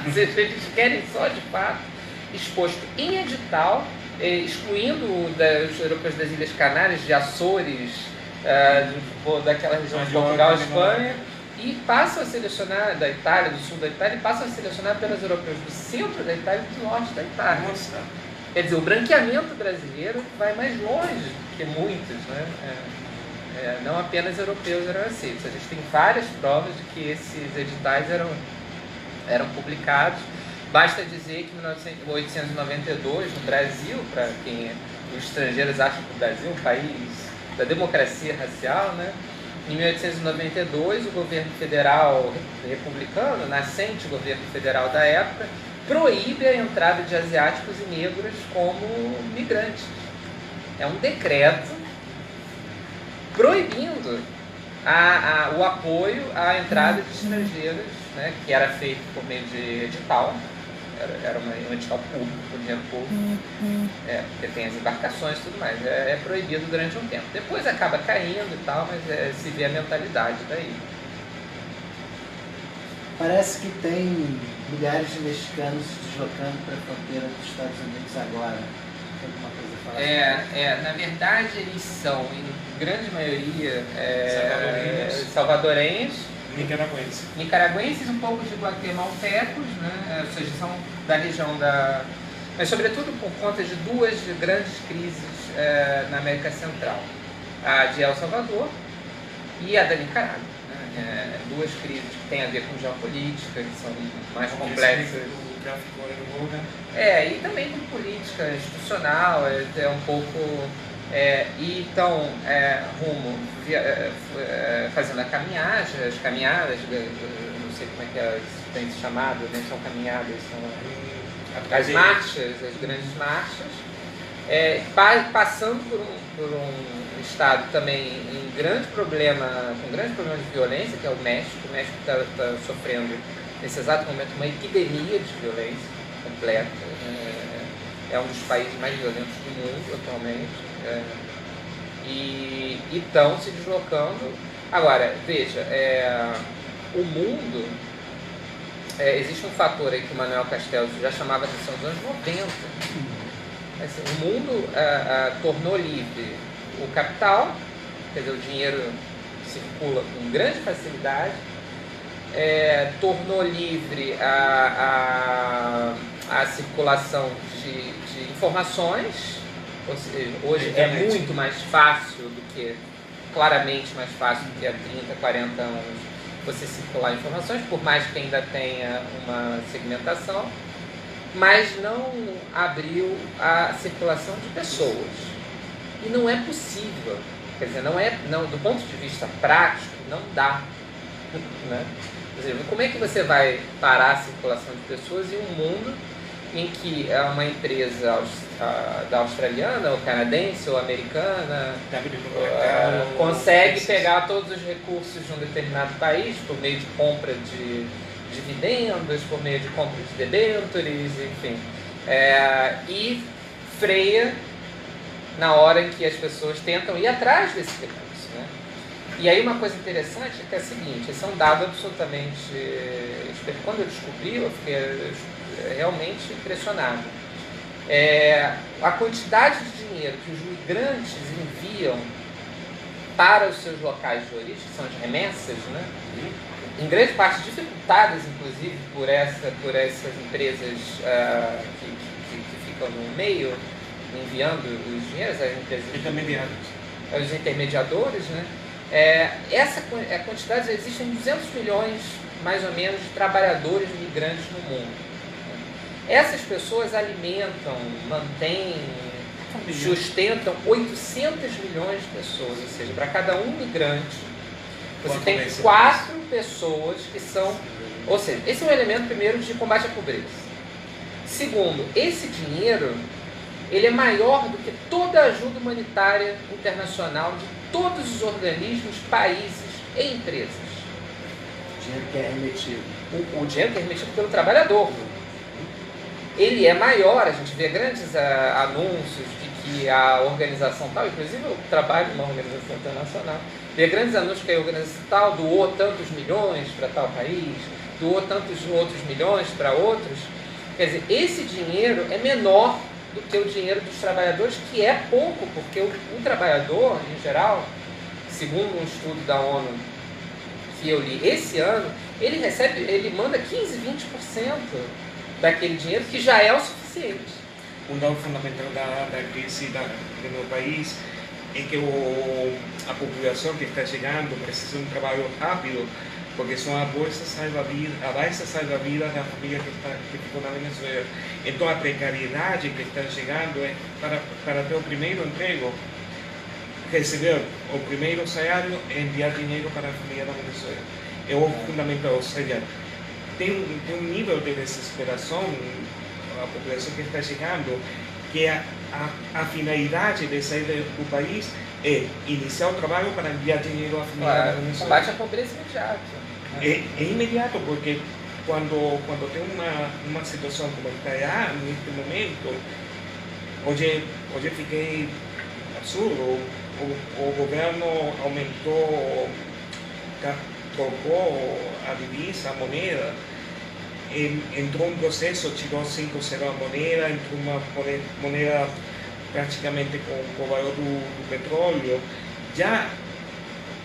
Ou seja, eles querem só, de fato, exposto em edital, excluindo os europeus das Ilhas Canárias, de Açores, daquela região de Portugal, Espanha, e passam a selecionar da Itália, do sul da Itália, e passam a selecionar pelos europeus do centro da Itália e do norte da Itália. Nossa. Quer dizer, o branqueamento brasileiro vai mais longe que muitos, né? Não apenas europeus eram aceitos. A gente tem várias provas de que esses editais eram publicados. Basta dizer que em 1892, no Brasil, para quem os estrangeiros acham que o Brasil é um país da democracia racial, né? Em 1892, o governo federal republicano, nascente governo federal da época, proíbe a entrada de asiáticos e negros como migrantes. É um decreto proibindo o apoio à entrada de estrangeiros, né, que era feito por meio de edital. Era um edital público, por dinheiro público, porque tem as embarcações e tudo mais. É proibido durante um tempo. Depois acaba caindo e tal, mas se vê a mentalidade daí. Parece que tem milhares de mexicanos se deslocando para a fronteira dos Estados Unidos agora. Tem alguma coisa a falar? Na verdade, eles são, em grande maioria, salvadorenhos, nicaragüenses, um pouco de guatemaltecos, né? Ou seja, são da região mas sobretudo por conta de duas grandes crises na América Central. A de El Salvador e a da Nicarágua. Né? Duas crises que têm a ver com geopolítica, que são mais complexas. E também com política institucional, um pouco... então, fazendo as caminhadas, não sei como é que elas têm se chamado, não são caminhadas, são as marchas, as grandes marchas, passando por um estado também com grande problema de violência, que é o México. O México está sofrendo, nesse exato momento, uma epidemia de violência completa. É um dos países mais violentos do mundo atualmente. E estão se deslocando. Agora, veja, o mundo, existe um fator aí que o Manuel Castells já chamava a atenção nos anos 90. Assim, o mundo tornou livre o capital, quer dizer, o dinheiro circula com grande facilidade, tornou livre a circulação de informações. Ou seja, hoje é muito mais fácil claramente mais fácil do que há 30, 40 anos você circular informações, por mais que ainda tenha uma segmentação, mas não abriu a circulação de pessoas. E não é possível, quer dizer, do ponto de vista prático, não dá. Né? Quer dizer, como é que você vai parar a circulação de pessoas em um mundo em que uma empresa da australiana, ou canadense, ou americana, consegue pegar todos os recursos de um determinado país por meio de compra de dividendos, por meio de compra de debêntures, enfim, e freia na hora em que as pessoas tentam ir atrás desse recurso, né? E aí uma coisa interessante é que é a seguinte, esse é um dado absolutamente... Quando eu descobri, eu fiquei realmente impressionado. A quantidade de dinheiro que os migrantes enviam para os seus locais de origem, que são as remessas, né? Em grande parte dificultadas, inclusive, por essas empresas que ficam no meio, enviando os dinheiros, as empresas... Os intermediadores, né? Essa quantidade, existem 200 milhões, mais ou menos, de trabalhadores migrantes no mundo. Essas pessoas alimentam, mantêm, sustentam 800 milhões de pessoas, ou seja, para cada um migrante, você tem 4 pessoas que são... Ou seja, esse é um elemento, primeiro, de combate à pobreza. Segundo, esse dinheiro, ele é maior do que toda a ajuda humanitária internacional de todos os organismos, países e empresas. O dinheiro que é remetido. O dinheiro que é remetido pelo trabalhador. Ele é maior, a gente vê grandes anúncios de que a organização tal, inclusive eu trabalho numa organização internacional, vê grandes anúncios que a organização tal doou tantos milhões para tal país, doou tantos outros milhões para outros. Quer dizer, esse dinheiro é menor do que o dinheiro dos trabalhadores, que é pouco, porque o trabalhador, em geral, segundo um estudo da ONU que eu li esse ano, ele manda 15, 20% daquele dinheiro, que já é o suficiente. Um dado fundamental da crise do meu país é que a população que está chegando precisa de um trabalho rápido, porque são a balsa salva-vidas da família que ficou na Venezuela. Então a precariedade que está chegando é para ter o primeiro emprego, receber o primeiro salário e enviar dinheiro para a família da Venezuela. É o fundamental, ou seja, tem um nível de desesperação a população que está chegando, que a finalidade de sair do país é iniciar o trabalho para enviar dinheiro à família da Venezuela. Combate à pobreza imediato. É imediato, porque quando tem uma situação como está neste momento, hoje fiquei absurdo, o governo aumentou, trocou a divisa, a moneda, entrou um processo, tirou 5 zeros a moneda, entrou uma moneda praticamente com o valor do petróleo. Já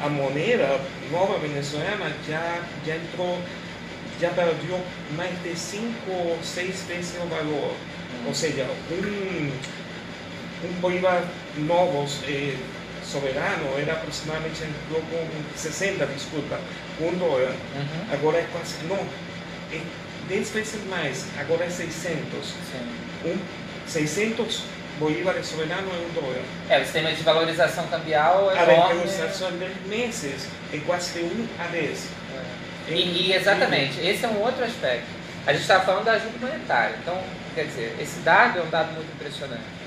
a moneda nova venezuelana já entrou, já perdeu mais de 5 ou 6 vezes o valor. Ou seja, um bolívar novo soberano era aproximadamente entrou com 60, desculpa, $1. Agora é quase, não, é 10 vezes mais, agora é 600. 600 bolívares soberanos é $1. O sistema de valorização cambial é a enorme. A valorização em 10 meses é quase de 1 a 10. E exatamente, esse é um outro aspecto. A gente estava falando da ajuda humanitária, então, quer dizer, esse dado é um dado muito impressionante.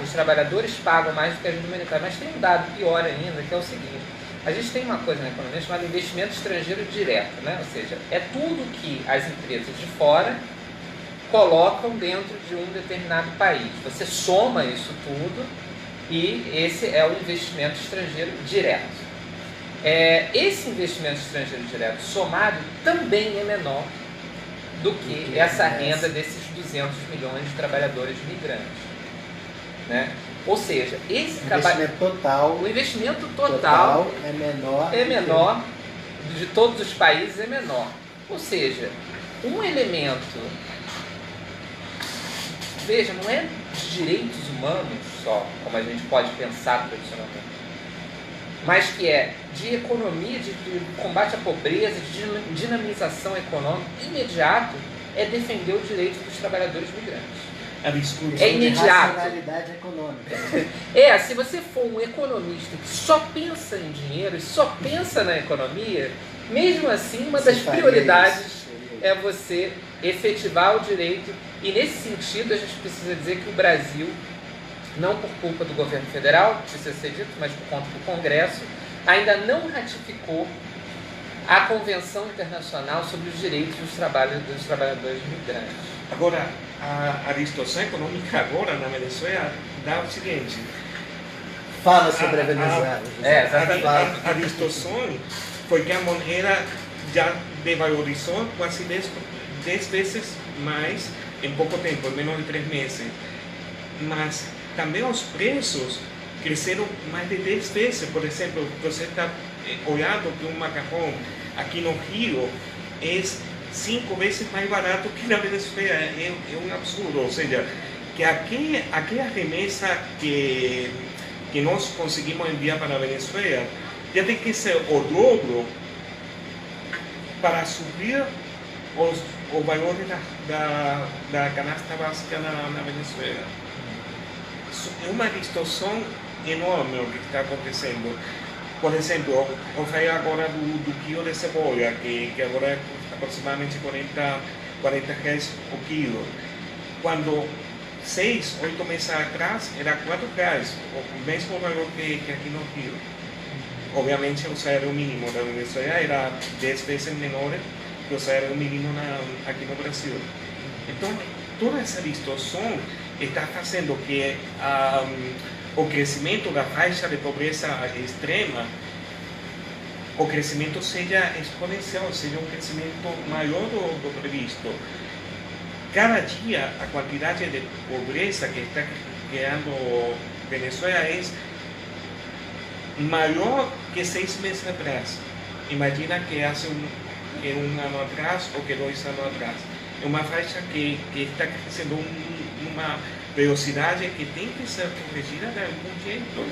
Os trabalhadores pagam mais do que a ajuda humanitária, mas tem um dado pior ainda, que é o seguinte: a gente tem uma coisa na economia chamada investimento estrangeiro direto, né? Ou seja, é tudo que as empresas de fora colocam dentro de um determinado país. Você soma isso tudo e esse é o investimento estrangeiro direto. Esse investimento estrangeiro direto somado também é menor do que essa renda desses 200 milhões de trabalhadores migrantes, né? Ou seja, o investimento total é menor de todos os países, é menor. Ou seja, um elemento, veja, não é de direitos humanos só, como a gente pode pensar tradicionalmente, mas que é de economia, de combate à pobreza, de dinamização econômica imediato, é defender o direito dos trabalhadores migrantes. É imediato. Racionalidade econômica. Se você for um economista que só pensa em dinheiro e só pensa na economia, mesmo assim, uma das prioridades é você efetivar o direito E nesse sentido a gente precisa dizer que o Brasil, não por culpa do governo federal, precisa ser dito, mas por conta do Congresso, ainda não ratificou a Convenção Internacional sobre os Direitos dos Trabalhadores Migrantes. Agora, a distorção econômica agora na Venezuela dá o seguinte. Fala sobre a Venezuela. A distorção foi que a moeda já devalorizou quase 10 vezes mais em pouco tempo, em menos de 3 meses. Mas também os preços cresceram mais de 10 vezes. Por exemplo, você está olhando que um macarrão aqui no Rio é 5 vezes mais barato que na Venezuela. É um absurdo. Ou seja, que aquela remessa que nós conseguimos enviar para a Venezuela já tem que ser o dobro para subir o valor da canasta básica na Venezuela. É uma distorção enorme o que está acontecendo. Por exemplo, eu falei agora do quilo de cebola, que agora é aproximadamente 40 reais o quilo. Quando 6, 8 meses atrás era 4 reais, o mesmo valor que aqui no Rio. Obviamente o salário mínimo da Venezuela era 10 vezes menor que o salário mínimo aqui no Brasil. Então, toda essa distorção está fazendo que o crescimento da faixa de pobreza extrema, o crescimento seja exponencial, seja um crescimento maior do previsto. Cada dia a quantidade de pobreza que está criando Venezuela é maior que 6 meses atrás. Imagina que há um ano atrás ou que 2 anos atrás. É uma faixa que está crescendo uma velocidade que tem que ser corrigida de algum jeito.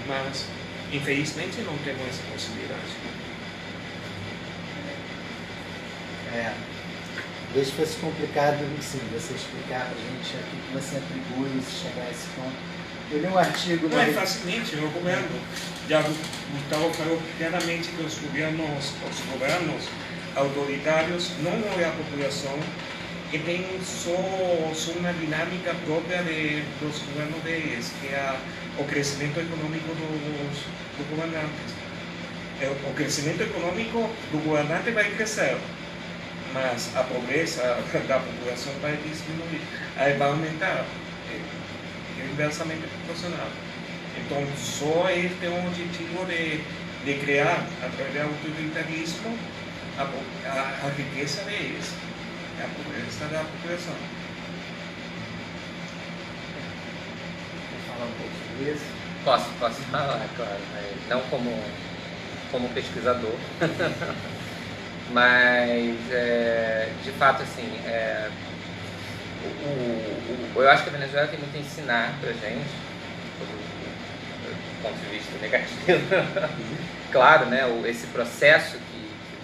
Mas, infelizmente, não temos essa possibilidade. Desde que fosse complicado, sim, você explicar para a gente aqui que você atribui se chegar a esse ponto. Eu li um artigo... Não é facilmente, o governo, já Gustavo falou claramente que os governos autoritários não é a população e tem só uma dinâmica própria dos governos deles, que é o crescimento econômico dos governantes. O crescimento econômico do governante vai crescer, mas a pobreza da população vai diminuir, aí vai aumentar, é inversamente proporcional. Então, só ele tem um objetivo de criar, através do autoritarismo, a riqueza deles, a pobreza da população. Quer falar um pouco sobre isso? Posso falar, claro, mas não como pesquisador. Mas, de fato, assim, eu acho que a Venezuela tem muito a ensinar pra gente, do ponto de vista negativo. Claro, né, esse processo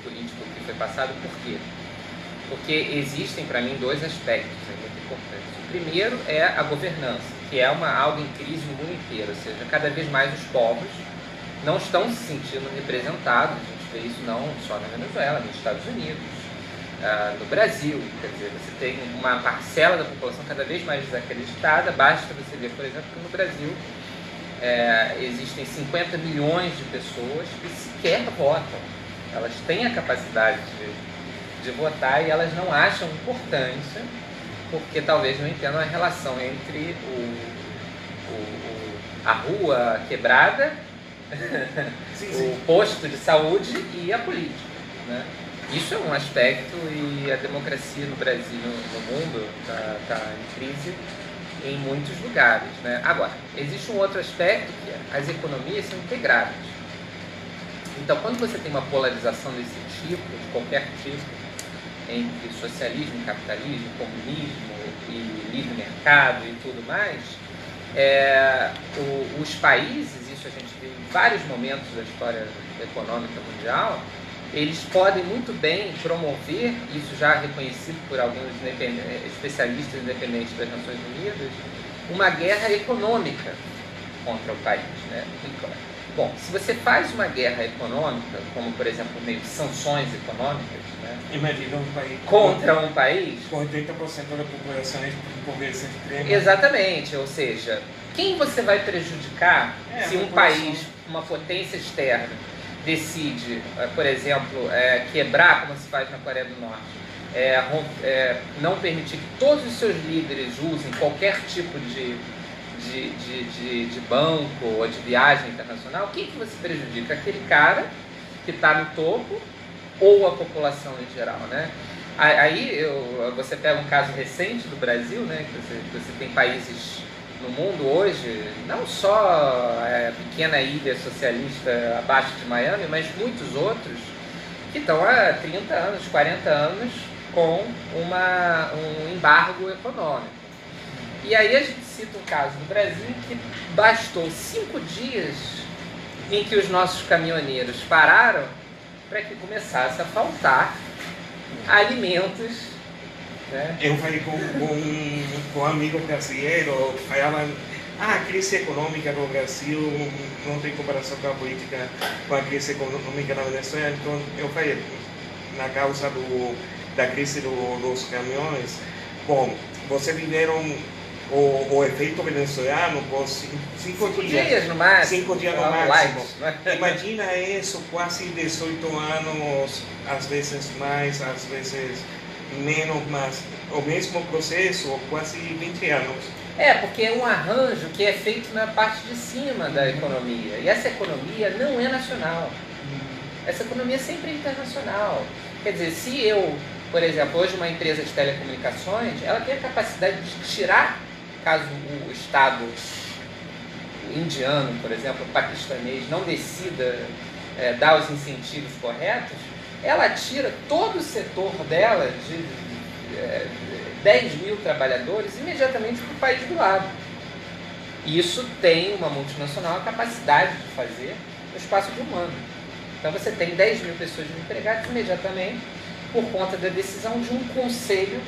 político que foi passado, por quê? Porque existem, para mim, 2 aspectos muito importantes. O primeiro é a governança, que é algo em crise no mundo inteiro, ou seja, cada vez mais os povos não estão se sentindo representados. A gente vê isso não só na Venezuela, nos Estados Unidos, no Brasil. Quer dizer, você tem uma parcela da população cada vez mais desacreditada. Basta você ver, por exemplo, que no Brasil existem 50 milhões de pessoas que sequer votam. Elas têm a capacidade de votar e elas não acham importância, porque talvez não entendam a relação entre a rua quebrada, o posto de saúde e a política, né? Isso é um aspecto, e a democracia no Brasil, no mundo, está em crise em muitos lugares, né? Agora, existe um outro aspecto, que as economias são integradas. Então, quando você tem uma polarização desse tipo, de qualquer tipo, entre socialismo, capitalismo, comunismo e livre mercado e tudo mais, os países, isso a gente viu em vários momentos da história econômica mundial, eles podem muito bem promover, isso já reconhecido por alguns especialistas independentes das Nações Unidas, uma guerra econômica contra o país, né? Bom, se você faz uma guerra econômica, como por exemplo por meio de sanções econômicas, né, Imagina um país contra um país, com 80% da população em pobreza extrema. exatamente, ou seja, quem você vai prejudicar se um país, uma potência externa, decide, por exemplo, quebrar, como se faz na Coreia do Norte, não permitir que todos os seus líderes usem qualquer tipo de banco ou de viagem internacional? Quem que você prejudica? Aquele cara que está no topo ou a população em geral, né? Aí você pega um caso recente do Brasil, né? Que você tem países no mundo hoje, não só a pequena ilha socialista abaixo de Miami, mas muitos outros que estão há 30 anos, 40 anos com um embargo econômico. E aí a gente cita um caso do Brasil que bastou 5 dias em que os nossos caminhoneiros pararam para que começasse a faltar alimentos, né? Eu falei com um amigo brasileiro, falavam, a crise econômica no Brasil não tem comparação com a política, com a crise econômica na Venezuela. Então eu falei, na causa da crise dos caminhões, bom, vocês viveram o efeito venezuelano por 5 dias no máximo. 5 dias no máximo. Imagina isso, quase 18 anos, às vezes mais, às vezes menos, mas o mesmo processo, quase 20 anos. Porque é um arranjo que é feito na parte de cima da economia. E essa economia não é nacional. Essa economia sempre é internacional. Quer dizer, se eu, por exemplo, hoje uma empresa de telecomunicações, ela tem a capacidade de tirar, caso o Estado indiano, por exemplo, o paquistanês, não decida dar os incentivos corretos, ela tira todo o setor dela de 10 mil trabalhadores imediatamente para o país do lado. Isso tem uma multinacional a capacidade de fazer no espaço de um ano. Então você tem 10 mil pessoas desempregadas imediatamente por conta da decisão de um conselho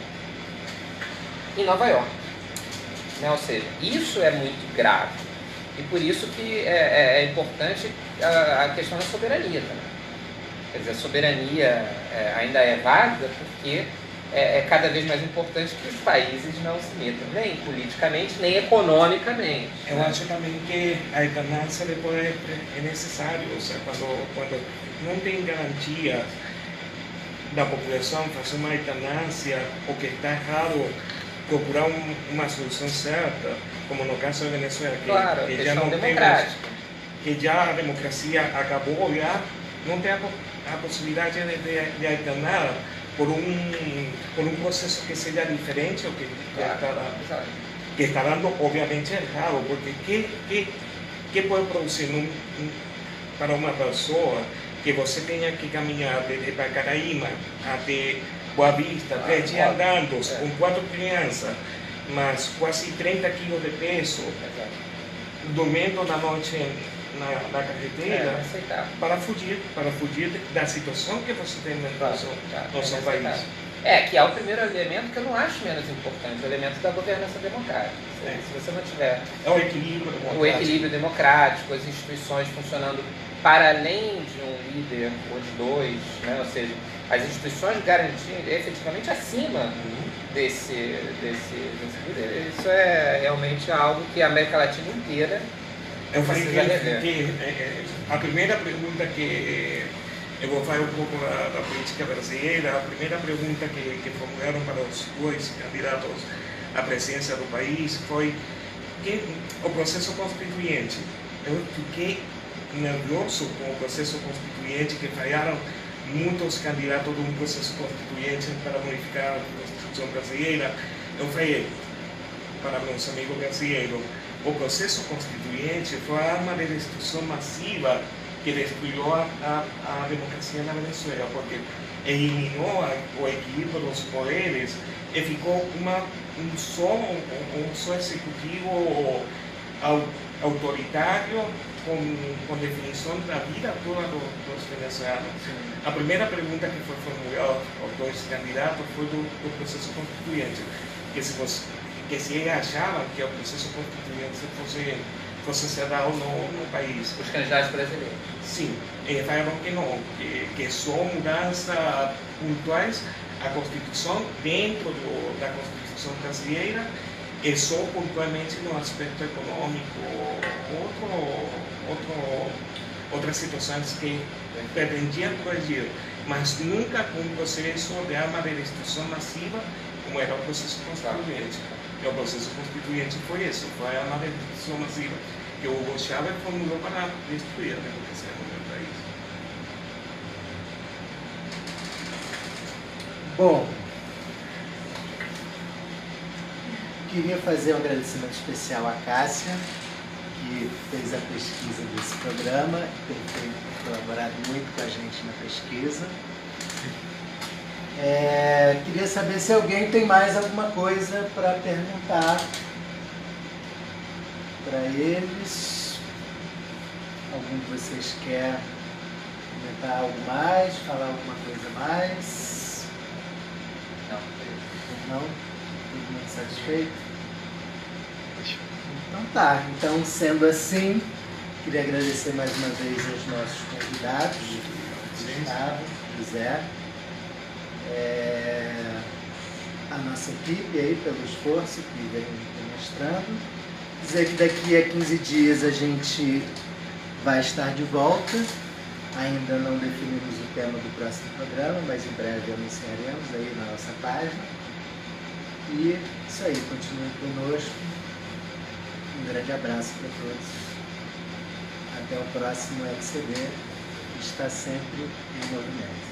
em Nova York. Ou seja, isso é muito grave. E por isso que é importante a questão da soberania também. Quer dizer, a soberania ainda é válida porque é cada vez mais importante que os países não se metam nem politicamente, nem economicamente. Eu acho também que a eutanásia depois é necessário, ou seja, quando não tem garantia da população fazer uma eutanásia, o que está errado, procurar uma solução certa, como no caso da Venezuela, que já não democrática. Que já a democracia acabou, já não tem a possibilidade de alternar por um processo que seja diferente, ou que está dando obviamente errado, porque que pode produzir para uma pessoa que você tenha que caminhar desde Pacaraíma até Boa Vista, 3 dias andando, com 4 crianças, mas quase 30 quilos de peso, dormindo na noite na carretera, para fugir da situação que você tem no seu país. Que é o primeiro elemento que eu não acho menos importante, o elemento da governança democrática. Se você não tiver o equilíbrio democrático, as instituições funcionando para além de um líder ou de dois, né? Ou seja, as instituições garantindo efetivamente acima desse líder, isso é realmente algo que a América Latina inteira precisa rever. A primeira pergunta que eu vou falar um pouco da política brasileira, a primeira pergunta que formularam para os 2 candidatos à presidência do país foi o processo constituinte. Eu fiquei nervioso com o processo constituinte, que falharam muitos candidatos de um processo constituinte para modificar a Constituição brasileira. Eu falei para meus amigos brasileiros, o processo constituinte foi a arma de destruição massiva que destruiu a democracia na Venezuela, porque eliminou o equilíbrio dos poderes e ficou um só executivo autoritário com definição da vida toda dos venezuelanos. A primeira pergunta que foi formulada aos 2 candidatos foi do processo constituinte, que se eles achavam que o processo constituinte fosse processual no país. Os candidatos brasileiros. Sim, falaram que não, que só mudanças pontuais à Constituição, dentro da Constituição brasileira, e só pontualmente no aspecto econômico, outras situações que pretendiam corrigir, mas nunca com um processo de arma de destruição massiva, como era o processo constituinte. E o processo constituinte foi isso, foi a arma de destruição massiva que o Hugo Chávez formulou para destruir a democracia no meu país. Bom, queria fazer um agradecimento especial à Cássia, que fez a pesquisa desse programa, tem colaborado muito com a gente na pesquisa. Queria saber se alguém tem mais alguma coisa para perguntar para eles. Algum de vocês quer comentar algo mais, falar alguma coisa mais? Não? Todo mundo satisfeito? Então tá, então sendo assim, queria agradecer mais uma vez aos nossos convidados, Gustavo, José, a nossa equipe aí pelo esforço que vem demonstrando. Dizer que daqui a 15 dias a gente vai estar de volta. Ainda não definimos o tema do próximo programa, mas em breve anunciaremos aí na nossa página. E isso aí, continuem conosco. Um grande abraço para todos. Até o próximo LCD, que está sempre em movimento.